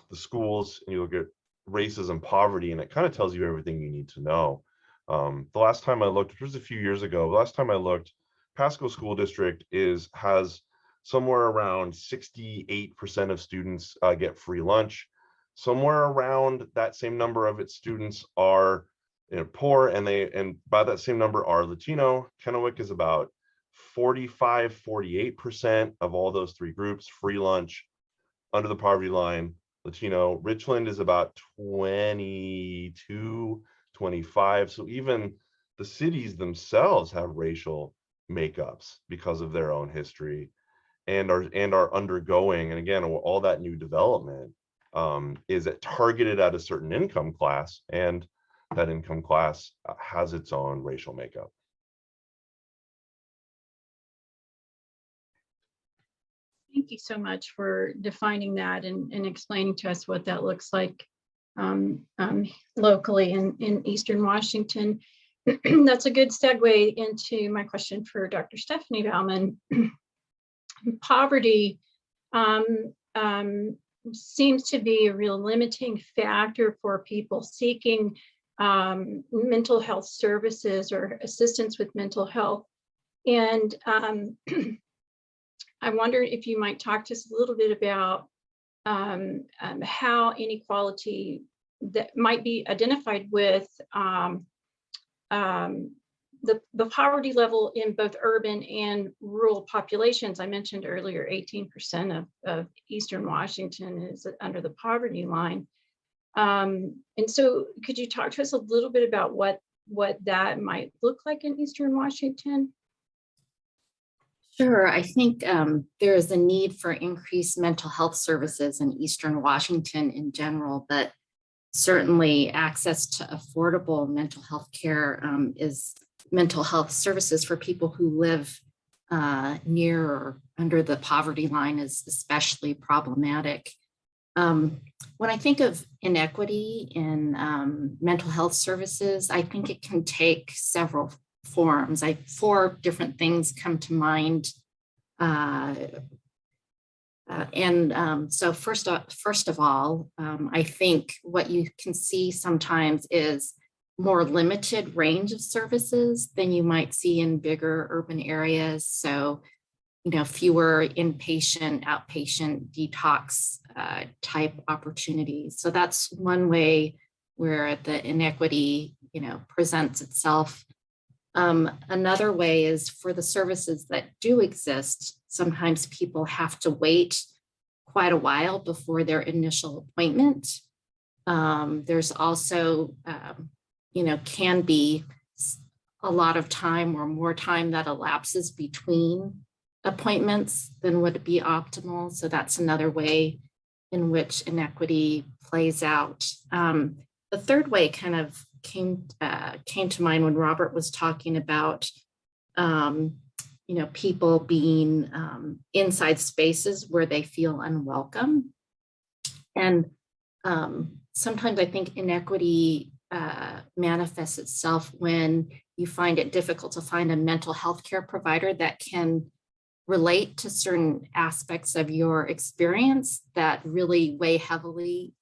the schools and you look at races and poverty, and it kind of tells you everything you need to know. The last time I looked, which was a few years ago, Pasco School District has somewhere around 68% of students get free lunch. Somewhere around that same number of its students are poor, and by that same number are Latino. Kennewick is about 48% of all those three groups, free lunch, under the poverty line, Latino. Richland is about 22, 25. So even the cities themselves have racial makeups because of their own history, and are undergoing, and again, all that new development is targeted at a certain income class, and that income class has its own racial makeup. Thank you so much for defining that and explaining to us what that looks like locally in Eastern Washington. That's a good segue into my question for Dr. Stephanie Bauman. Poverty seems to be a real limiting factor for people seeking mental health services or assistance with mental health. And I wonder if you might talk to us a little bit about how inequality that might be identified with the poverty level in both urban and rural populations. I mentioned earlier, 18% of Eastern Washington is under the poverty line. And so could you talk to us a little bit about what that might look like in Eastern Washington? Sure. I think there is a need for increased mental health services in Eastern Washington in general, but certainly access to affordable mental health care is mental health services for people who live near or under the poverty line is especially problematic. When I think of inequity in mental health services, I think it can take several forms. Four different things come to mind. So first of all, I think what you can see sometimes is more limited range of services than you might see in bigger urban areas. So, fewer inpatient, outpatient, detox type opportunities. So that's one way where the inequity, presents itself. Another way is for the services that do exist, sometimes people have to wait quite a while before their initial appointment. There's also, can be a lot of time or more time that elapses between appointments than would be optimal. So that's another way in which inequity plays out. The third way kind of came to mind when Robert was talking about, people being inside spaces where they feel unwelcome. And sometimes I think inequity manifests itself when you find it difficult to find a mental health care provider that can relate to certain aspects of your experience that really weigh heavily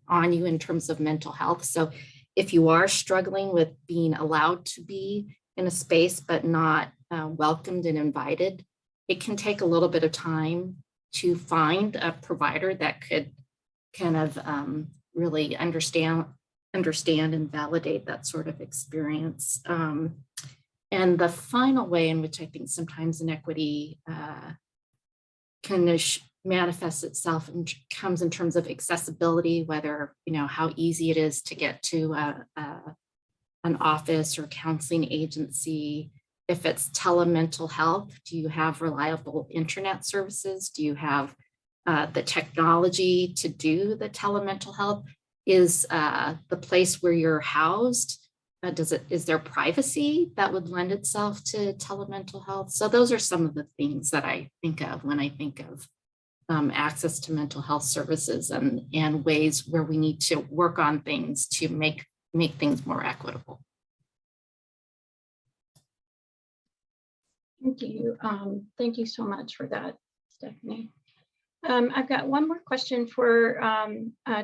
on you in terms of mental health. So if you are struggling with being allowed to be in a space but not welcomed and invited, it can take a little bit of time to find a provider that could kind of really understand and validate that sort of experience. And the final way in which I think sometimes inequity can manifest itself and comes in terms of accessibility, whether, how easy it is to get to an office or counseling agency. If it's telemental health, do you have reliable internet services? Do you have the technology to do the telemental health? Is the place where you're housed, is there privacy that would lend itself to telemental health? So those are some of the things that I think of when I think of access to mental health services and ways where we need to work on things to make things more equitable. Thank you. Thank you so much for that, Stephanie. I've got one more question for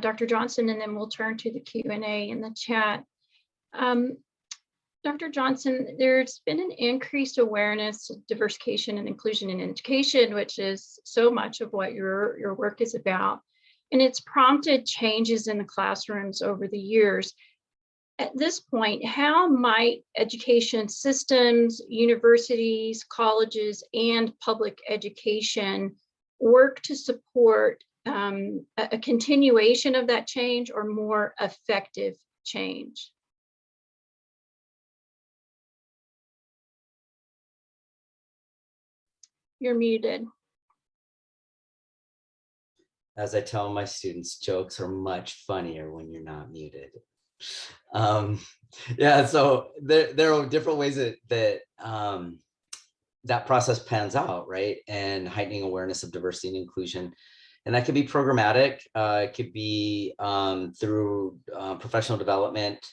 Dr. Johnson, and then we'll turn to the Q&A in the chat. Dr. Johnson, there's been an increased awareness of diversification and inclusion in education, which is so much of what your work is about. And it's prompted changes in the classrooms over the years. At this point, how might education systems, universities, colleges, and public education work to support a continuation of that change or more effective change? You're muted. As I tell my students, jokes are much funnier when you're not muted. Yeah, so there are different ways that process pans out, right? And heightening awareness of diversity and inclusion. And that could be programmatic. It could be through professional development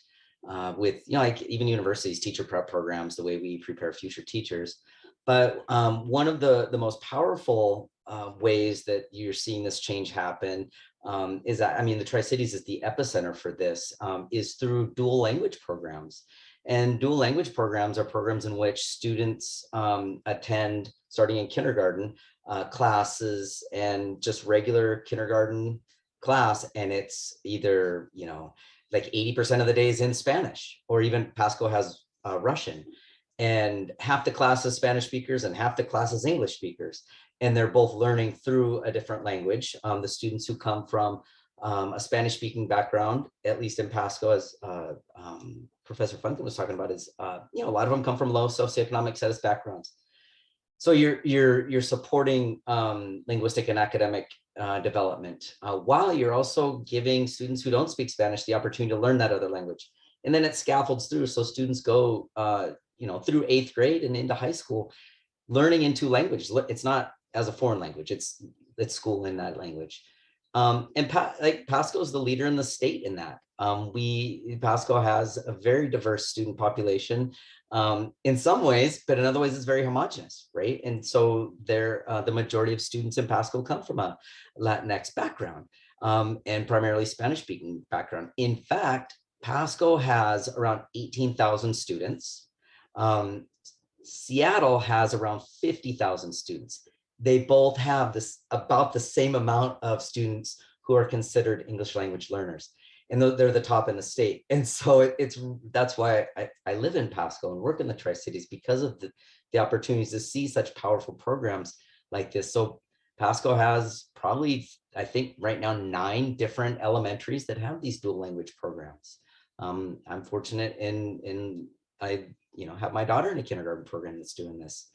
with, like even universities, teacher prep programs, the way we prepare future teachers. But one of the most powerful ways that you're seeing this change happen is that, the Tri-Cities is the epicenter for this, is through dual language programs. And dual language programs are programs in which students attend, starting in kindergarten, classes and just regular kindergarten class. And it's either, like 80% of the days in Spanish, or even Pasco has Russian. and half the class is Spanish speakers and half the class is English speakers. And they're both learning through a different language. The students who come from a Spanish speaking background, at least in Pasco, as Professor Funkin was talking about, is a lot of them come from low socioeconomic status backgrounds. So you're supporting linguistic and academic development while you're also giving students who don't speak Spanish the opportunity to learn that other language. And then it scaffolds through, so students go through 8th grade and into high school learning in 2 languages. It's not as a foreign language, it's school in that language. And Pasco is the leader in the state in that. Pasco has a very diverse student population in some ways, but in other ways it's very homogenous, right? And so the majority of students in Pasco come from a Latinx background and primarily Spanish speaking background. In fact, Pasco has around 18,000 students. Seattle has around 50,000 students. They both have about the same amount of students who are considered English language learners, and they're the top in the state. And so that's why I live in Pasco and work in the Tri-Cities, because of the opportunities to see such powerful programs like this. So Pasco has probably, I think right now, 9 different elementaries that have these dual language programs. I'm fortunate in I have my daughter in a kindergarten program that's doing this.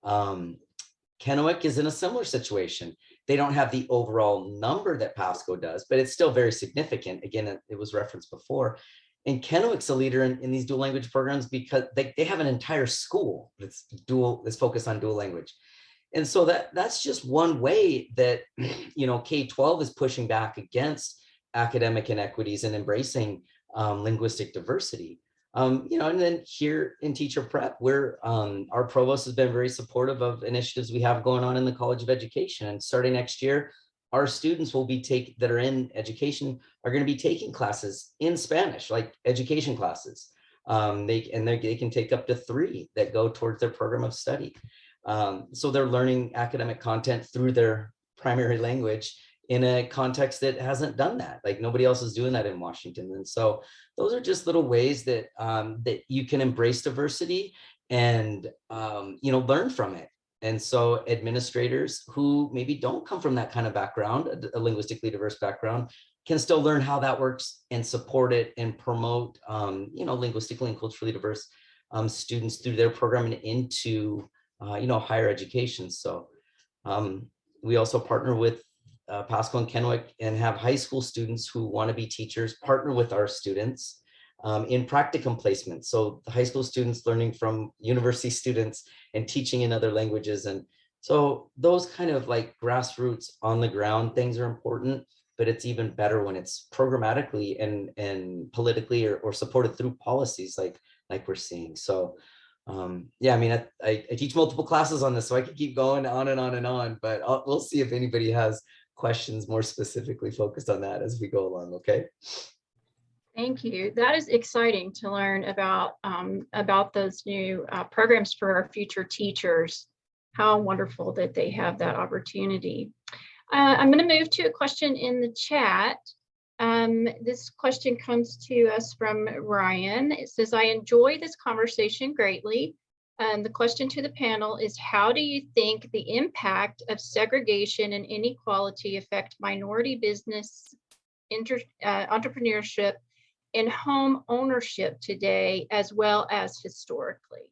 Kennewick is in a similar situation. They don't have the overall number that Pasco does, but it's still very significant. Again, it was referenced before. And Kennewick's a leader in these dual language programs because they have an entire school that's focused on dual language. And so that's just one way that K-12 is pushing back against academic inequities and embracing linguistic diversity. And then here in teacher prep, our provost has been very supportive of initiatives we have going on in the College of Education. And starting next year, our students that are in education are going to be taking classes in Spanish, like education classes. They can take up to 3 that go towards their program of study. So they're learning academic content through their primary language in a context that hasn't done that. Like nobody else is doing that in Washington. And so those are just little ways that that you can embrace diversity and learn from it. And so administrators who maybe don't come from that kind of background, a linguistically diverse background, can still learn how that works and support it and promote linguistically and culturally diverse students through their program and into higher education. So we also partner with Pasco and Kennewick and have high school students who want to be teachers partner with our students in practicum placement. So the high school students learning from university students and teaching in other languages. And so those kind of like grassroots on the ground things are important, but it's even better when it's programmatically and politically or supported through policies like we're seeing. So I teach multiple classes on this, so I could keep going on and on and on, but we'll see if anybody has questions more specifically focused on that as we go along. Okay. Thank you. That is exciting to learn about those new programs for our future teachers. How wonderful that they have that opportunity. I'm going to move to a question in the chat. This question comes to us from Ryan. It says, I enjoy this conversation greatly. The question to the panel is, how do you think the impact of segregation and inequality affect minority business, entrepreneurship, and home ownership today, as well as historically?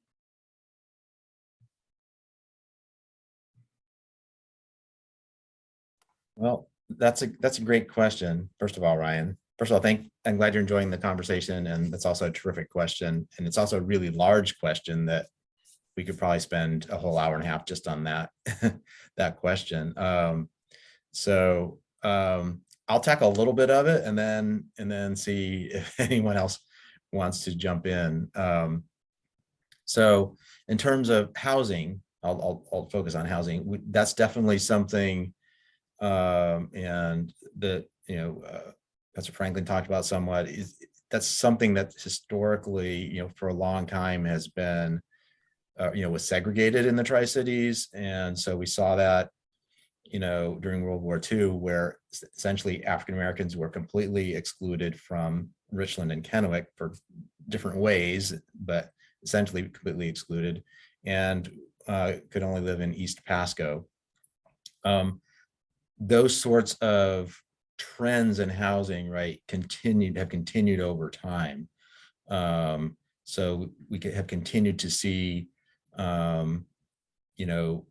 Well, that's a great question. First of all, Ryan, I'm glad you're enjoying the conversation, and that's also a terrific question. And it's also a really large question that we could probably spend a whole hour and a half just on that, that question. I'll tackle a little bit of it and then see if anyone else wants to jump in. So in terms of housing, I'll focus on housing. That's definitely something, and Professor Franklin talked about somewhat. That's something that historically, for a long time has been, was segregated in the Tri-Cities, and so we saw that, during World War II, where essentially African Americans were completely excluded from Richland and Kennewick for different ways, but essentially completely excluded, and could only live in East Pasco. Those sorts of trends in housing, right, have continued over time. So we could have continued to see, you know,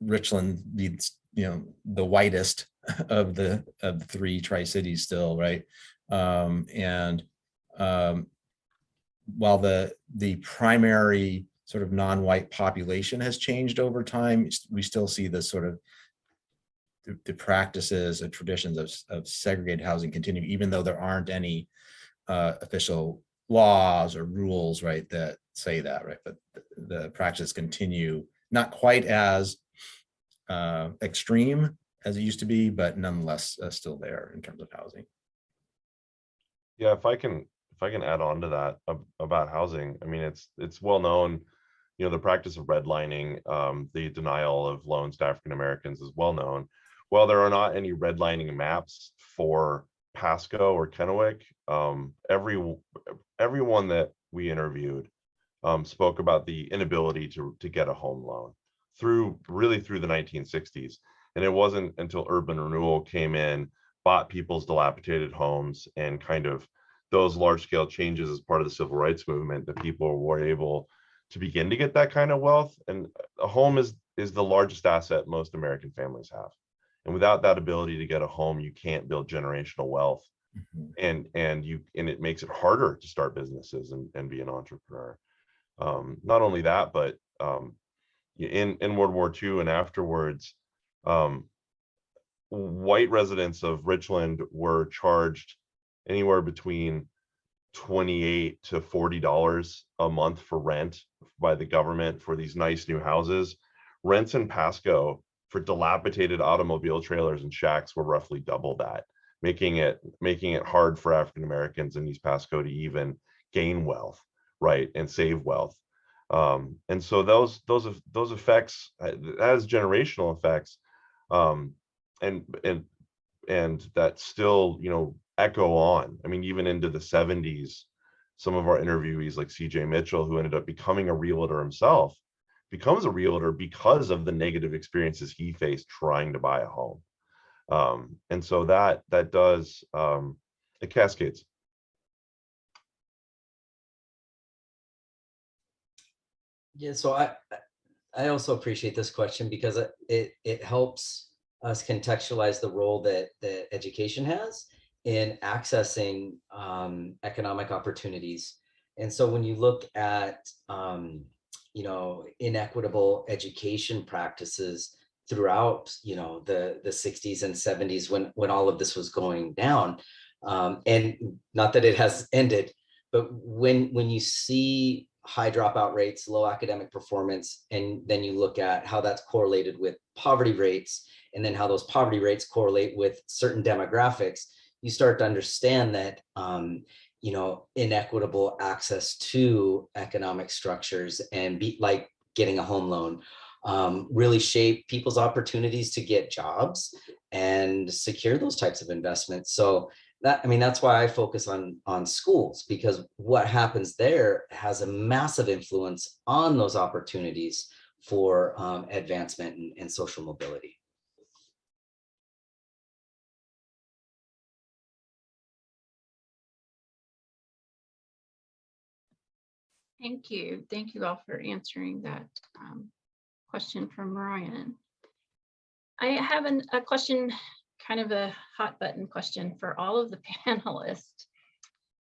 Richland be, you know, the whitest of the three Tri-Cities still, right? And while the primary sort of non-white population has changed over time, we still see this sort of the practices and traditions of segregated housing continue, even though there aren't any official laws or rules, right, that say that, right? But the practices continue, not quite as extreme as it used to be, but nonetheless still there in terms of housing. Yeah, if I can add on to that about housing, I mean, it's well known, you know, the practice of redlining, the denial of loans to African Americans is well known. While there are not any redlining maps for Pasco or Kennewick, everyone that we interviewed spoke about the inability to get a home loan through the 1960s. And it wasn't until urban renewal came in, bought people's dilapidated homes, and kind of those large scale changes as part of the civil rights movement that people were able to begin to get that kind of wealth. And a home is the largest asset most American families have. And without that ability to get a home, you can't build generational wealth. And it makes it harder to start businesses and be an entrepreneur. Not only that, but in World War II and afterwards, white residents of Richland were charged anywhere between $28 to $40 a month for rent by the government for these nice new houses. Rents in Pasco for dilapidated automobile trailers and shacks were roughly double that, making it hard for African Americans in East Pasco to even gain wealth, right, and save wealth. And so those effects, that has generational effects, and that still, you know, echo on. I mean, even into the 70s, some of our interviewees like CJ Mitchell, who ended up becoming a realtor himself, becomes a realtor because of the negative experiences he faced trying to buy a home. And so that does, it cascades. Yeah, so I also appreciate this question because it helps us contextualize the role that education has in accessing economic opportunities. And so when you look at you know, inequitable education practices throughout, you know, the 60s and 70s when all of this was going down, and not that it has ended, but when you see high dropout rates, low academic performance, and then you look at how that's correlated with poverty rates, and then how those poverty rates correlate with certain demographics, you start to understand that you know, inequitable access to economic structures and like getting a home loan really shape people's opportunities to get jobs and secure those types of investments. So that, I mean, that's why I focus on schools, because what happens there has a massive influence on those opportunities for advancement and social mobility. Thank you. Thank you all for answering that question from Ryan. I have a question, kind of a hot button question for all of the panelists.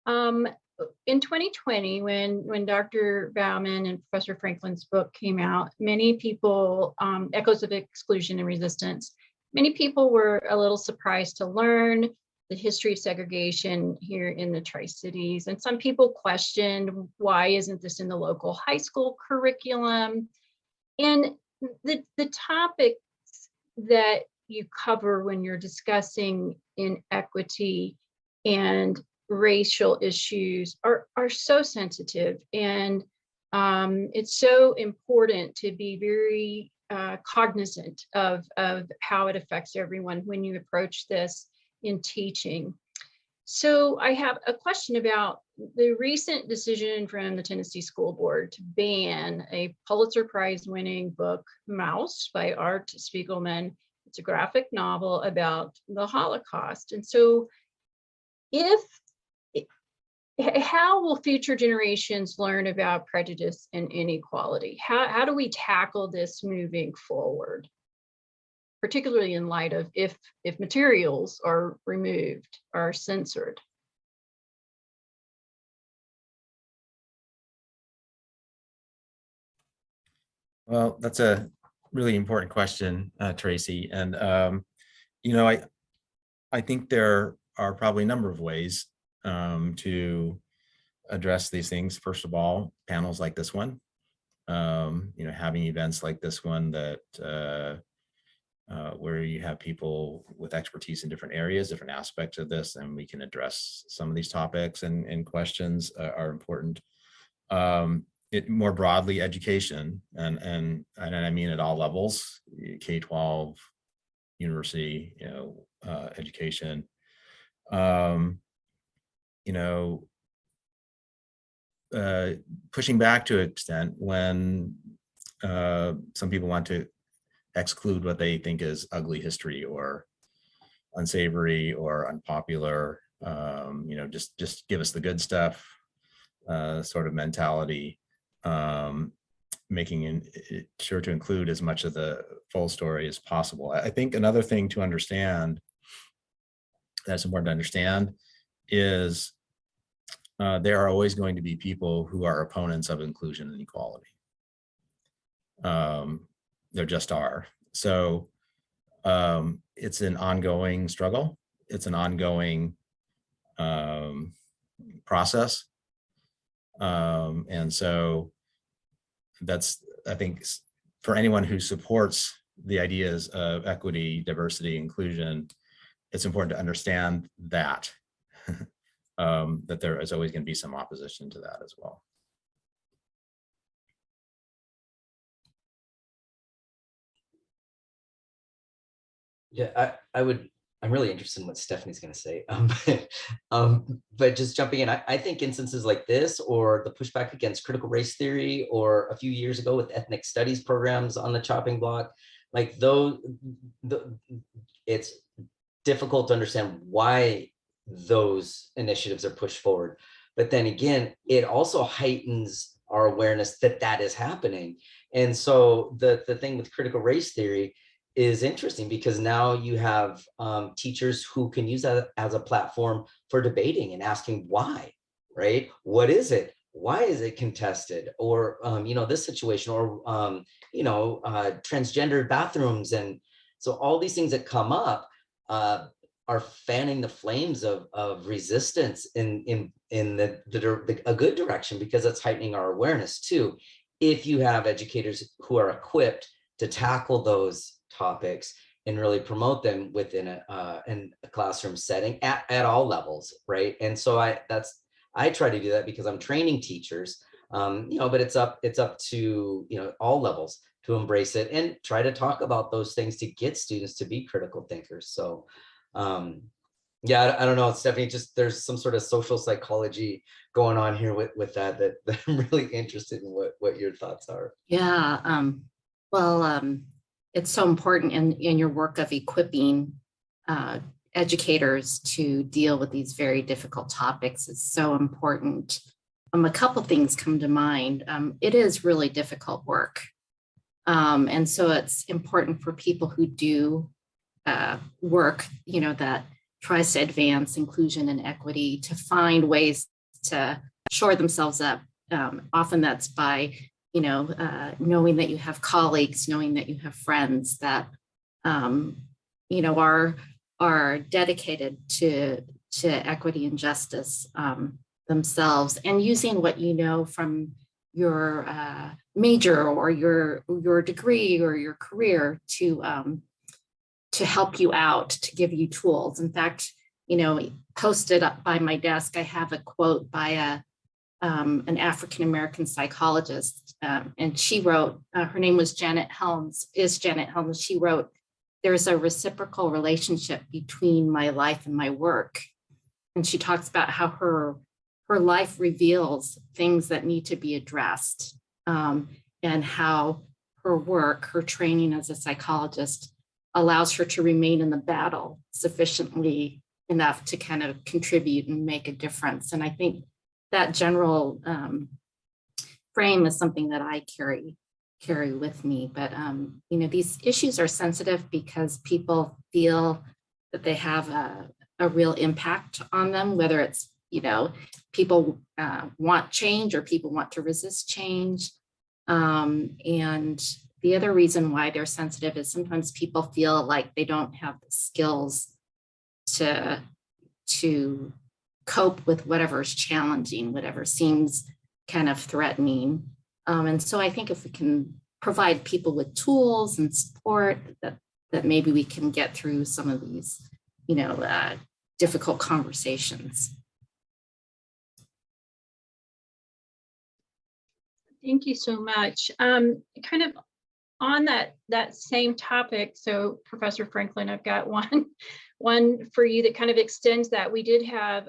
In 2020, when Dr. Bauman and Professor Franklin's book came out, many people, Echoes of Exclusion and Resistance, many people were a little surprised to learn the history of segregation here in the Tri-Cities. And some people questioned, why isn't this in the local high school curriculum? And the topics that you cover when you're discussing inequity and racial issues are so sensitive, and it's so important to be very cognizant of how it affects everyone when you approach this in teaching. So I have a question about the recent decision from the Tennessee School Board to ban a Pulitzer Prize winning book, Mouse by Art Spiegelman. It's a graphic novel about the Holocaust. And so how will future generations learn about prejudice and inequality? How do we tackle this moving forward? Particularly in light of if materials are removed, are censored. Well, that's a really important question, Tracy. And, you know, I think there are probably a number of ways to address these things. First of all, panels like this one, you know, having events like this one that where you have people with expertise in different areas, different aspects of this, and we can address some of these topics and questions are important. It more broadly, education, and I mean at all levels, K-12, university, you know, education. You know, pushing back to an extent when some people want to exclude what they think is ugly history or unsavory or unpopular, you know, just give us the good stuff sort of mentality, making sure to include as much of the full story as possible. I think another thing to understand, that's important to understand, is there are always going to be people who are opponents of inclusion and equality. There just are. So it's an ongoing struggle. It's an ongoing process. And so that's, I think, for anyone who supports the ideas of equity, diversity, inclusion, it's important to understand that, that there is always going to be some opposition to that as well. Yeah, I'm really interested in what Stephanie's going to say. But just jumping in, I think instances like this, or the pushback against critical race theory, or a few years ago with ethnic studies programs on the chopping block, like those, it's difficult to understand why those initiatives are pushed forward. But then again, it also heightens our awareness that that is happening. And so the thing with critical race theory is interesting, because now you have teachers who can use that as a platform for debating and asking why, right? What is it? Why is it contested? Or, you know, this situation, or, you know, transgender bathrooms. And so all these things that come up are fanning the flames of resistance in a good direction, because it's heightening our awareness too. If you have educators who are equipped to tackle those topics and really promote them within a classroom setting at all levels, right? And so I try to do that because I'm training teachers, you know, but it's up to, you know, all levels to embrace it and try to talk about those things to get students to be critical thinkers. So yeah, I don't know, Stephanie, just there's some sort of social psychology going on here with that I'm really interested in what your thoughts are. Yeah, it's so important in your work of equipping educators to deal with these very difficult topics. It's so important. A couple things come to mind. It is really difficult work. And so it's important for people who do work, you know, that tries to advance inclusion and equity to find ways to shore themselves up. Often that's by, you know, knowing that you have colleagues, knowing that you have friends that, you know, are dedicated to equity and justice themselves, and using what you know from your major or your degree or your career to help you out, to give you tools. In fact, you know, posted up by my desk, I have a quote by an African-American psychologist, and she wrote, her name was Janet Helms, she wrote, "There's a reciprocal relationship between my life and my work." And she talks about how her her life reveals things that need to be addressed, and how her work, her training as a psychologist allows her to remain in the battle sufficiently enough to kind of contribute and make a difference. And I think that general frame is something that I carry with me. But you know, these issues are sensitive because people feel that they have a real impact on them, whether it's, you know, people want change or people want to resist change. And the other reason why they're sensitive is sometimes people feel like they don't have the skills to cope with whatever's challenging, whatever seems kind of threatening. And so I think if we can provide people with tools and support, that maybe we can get through some of these, you know, difficult conversations. Thank you so much. Kind of on that same topic, so Professor Franklin, I've got one for you that kind of extends that. We did have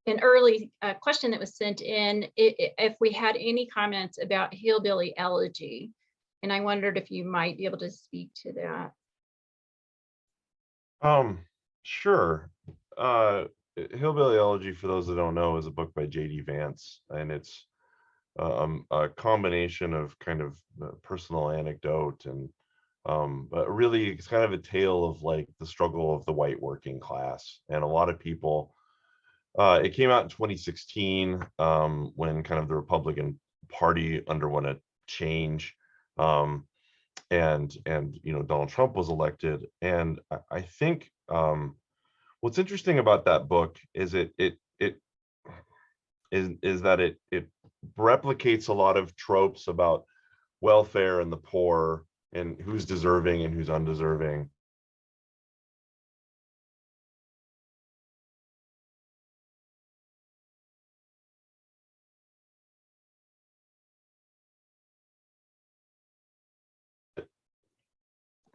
an early question that was sent in, if we had any comments about hillbilly elegy, and I wondered if you might be able to speak to that. Sure. Hillbilly Elegy, for those that don't know, is a book by J.D. Vance, and it's a combination of kind of personal anecdote and but really it's kind of a tale of like the struggle of the white working class. And a lot of people, it came out in 2016 when kind of the Republican Party underwent a change, and you know, Donald Trump was elected. And I think what's interesting about that book is that it replicates a lot of tropes about welfare and the poor and who's deserving and who's undeserving.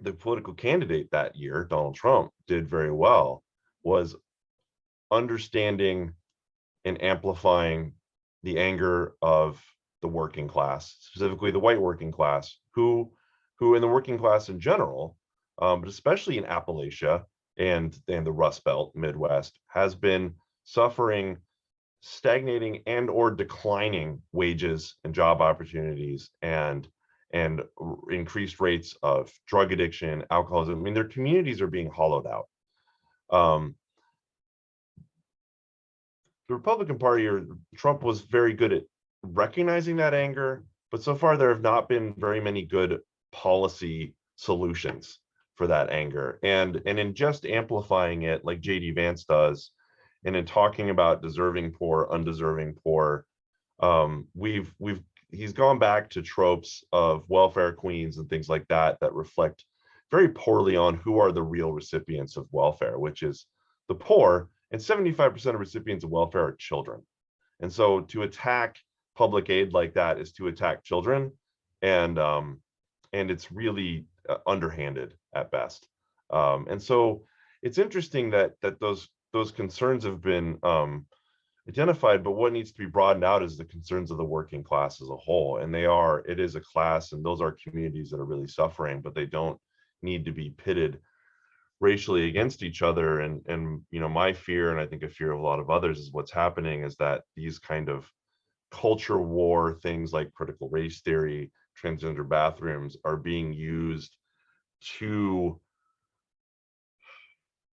The political candidate that year, Donald Trump, did very well, was understanding and amplifying the anger of the working class, specifically the white working class, who in the working class in general, but especially in Appalachia and the Rust Belt, Midwest, has been suffering stagnating and or declining wages and job opportunities and increased rates of drug addiction, alcoholism. I mean, their communities are being hollowed out. The Republican Party, or Trump, was very good at recognizing that anger, but so far there have not been very many good policy solutions for that anger. And in just amplifying it like J.D. Vance does, and in talking about deserving poor, undeserving poor, he's gone back to tropes of welfare queens and things like that reflect very poorly on who are the real recipients of welfare, which is the poor. And 75% of recipients of welfare are children. And so to attack public aid like that is to attack children. And it's really underhanded at best. And so it's interesting that those concerns have been identified, but what needs to be broadened out is the concerns of the working class as a whole. And it is a class, and those are communities that are really suffering, but they don't need to be pitted racially against each other. And you know, my fear, and I think a fear of a lot of others, is what's happening is that these kind of culture war things like critical race theory, transgender bathrooms, are being used to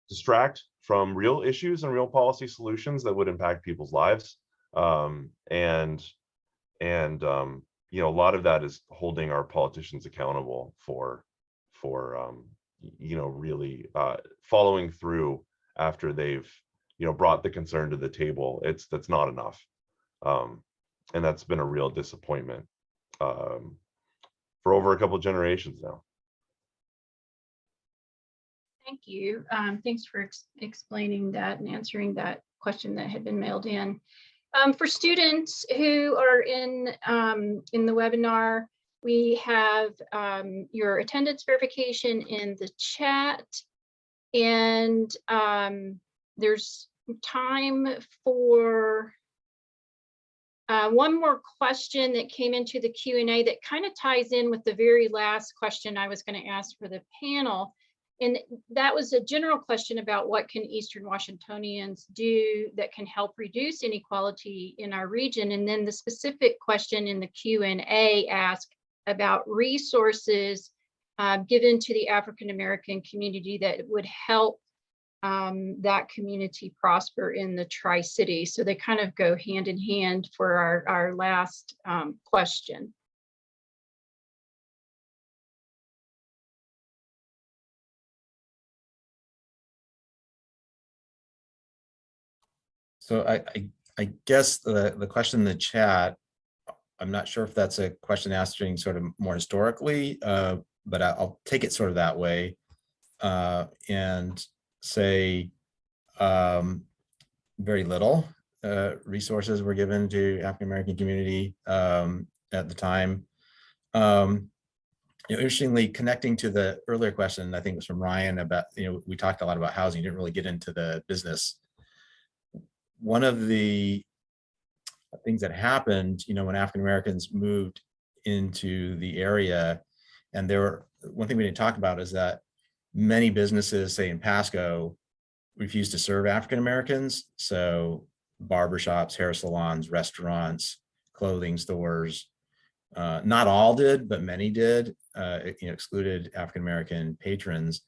distract from real issues and real policy solutions that would impact people's lives. And you know, a lot of that is holding our politicians accountable for you know, really following through after they've, you know, brought the concern to the table. That's not enough. And that's been a real disappointment for over a couple of generations now. Thank you. Thanks for explaining that and answering that question that had been mailed in. For students who are in the webinar, we have your attendance verification in the chat, and there's time for one more question that came into the Q&A that kind of ties in with the very last question I was going to ask for the panel. And that was a general question about what can Eastern Washingtonians do that can help reduce inequality in our region. And then the specific question in the Q&A asked about resources given to the African American community that would help that community prosper in the Tri-Cities. So they kind of go hand in hand for our last question. So I guess the question in the chat, I'm not sure if that's a question asking sort of more historically, but I'll take it sort of that way and say very little resources were given to African American community at the time. Interestingly, connecting to the earlier question, I think it was from Ryan about, we talked a lot about housing, didn't really get into the business. One of the things that happened, when African Americans moved into the area, and one thing we didn't talk about is that many businesses, say in Pasco, refused to serve African Americans. So barbershops, hair salons, restaurants, clothing stores, not all did, but many did, excluded African American patrons.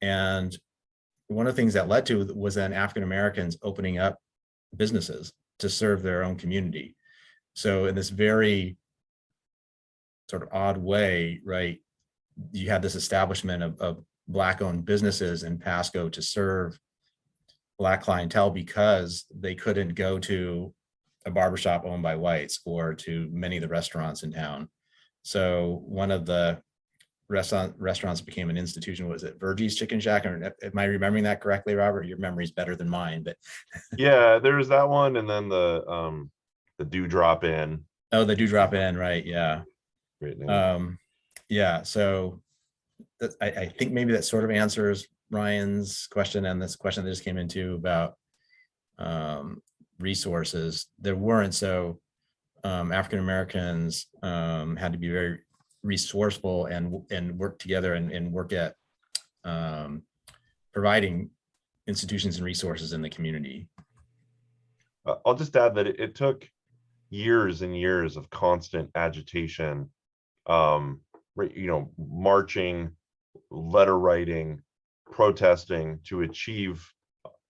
And one of the things that led to was then African Americans opening up businesses to serve their own community. So in this very sort of odd way, right, you had this establishment of Black-owned businesses in Pasco to serve Black clientele because they couldn't go to a barbershop owned by whites or to many of the restaurants in town. So one of the restaurants became an institution. Was it Virgie's Chicken Shack? Or am I remembering that correctly, Robert? Your memory's better than mine, but Yeah, there was that one, and then the Dewdrop Inn. Oh, the Dewdrop Inn, right? Yeah. Great name. Yeah. So I think maybe that sort of answers Ryan's question and this question that just came into about resources. There weren't, so African Americans had to be very resourceful and work together and work at providing institutions and resources in the community. I'll just add that it took years and years of constant agitation, marching, letter writing, protesting to achieve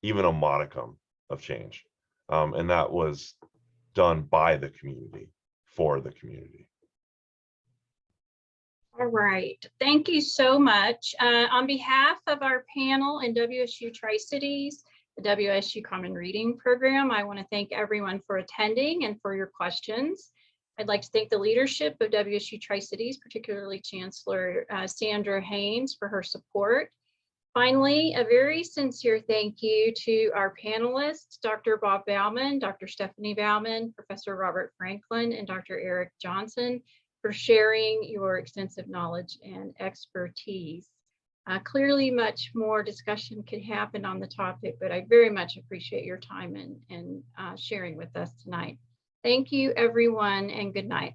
even a modicum of change. And that was done by the community, for the community. All right, thank you so much. On behalf of our panel in WSU Tri-Cities, the WSU Common Reading Program, I want to thank everyone for attending and for your questions. I'd like to thank the leadership of WSU Tri-Cities, particularly Chancellor Sandra Haynes, for her support. Finally, a very sincere thank you to our panelists, Dr. Bob Bauman, Dr. Stephanie Bauman, Professor Robert Franklin, and Dr. Eric Johnson for sharing your extensive knowledge and expertise. Clearly, much more discussion could happen on the topic, but I very much appreciate your time and sharing with us tonight. Thank you, everyone, and good night.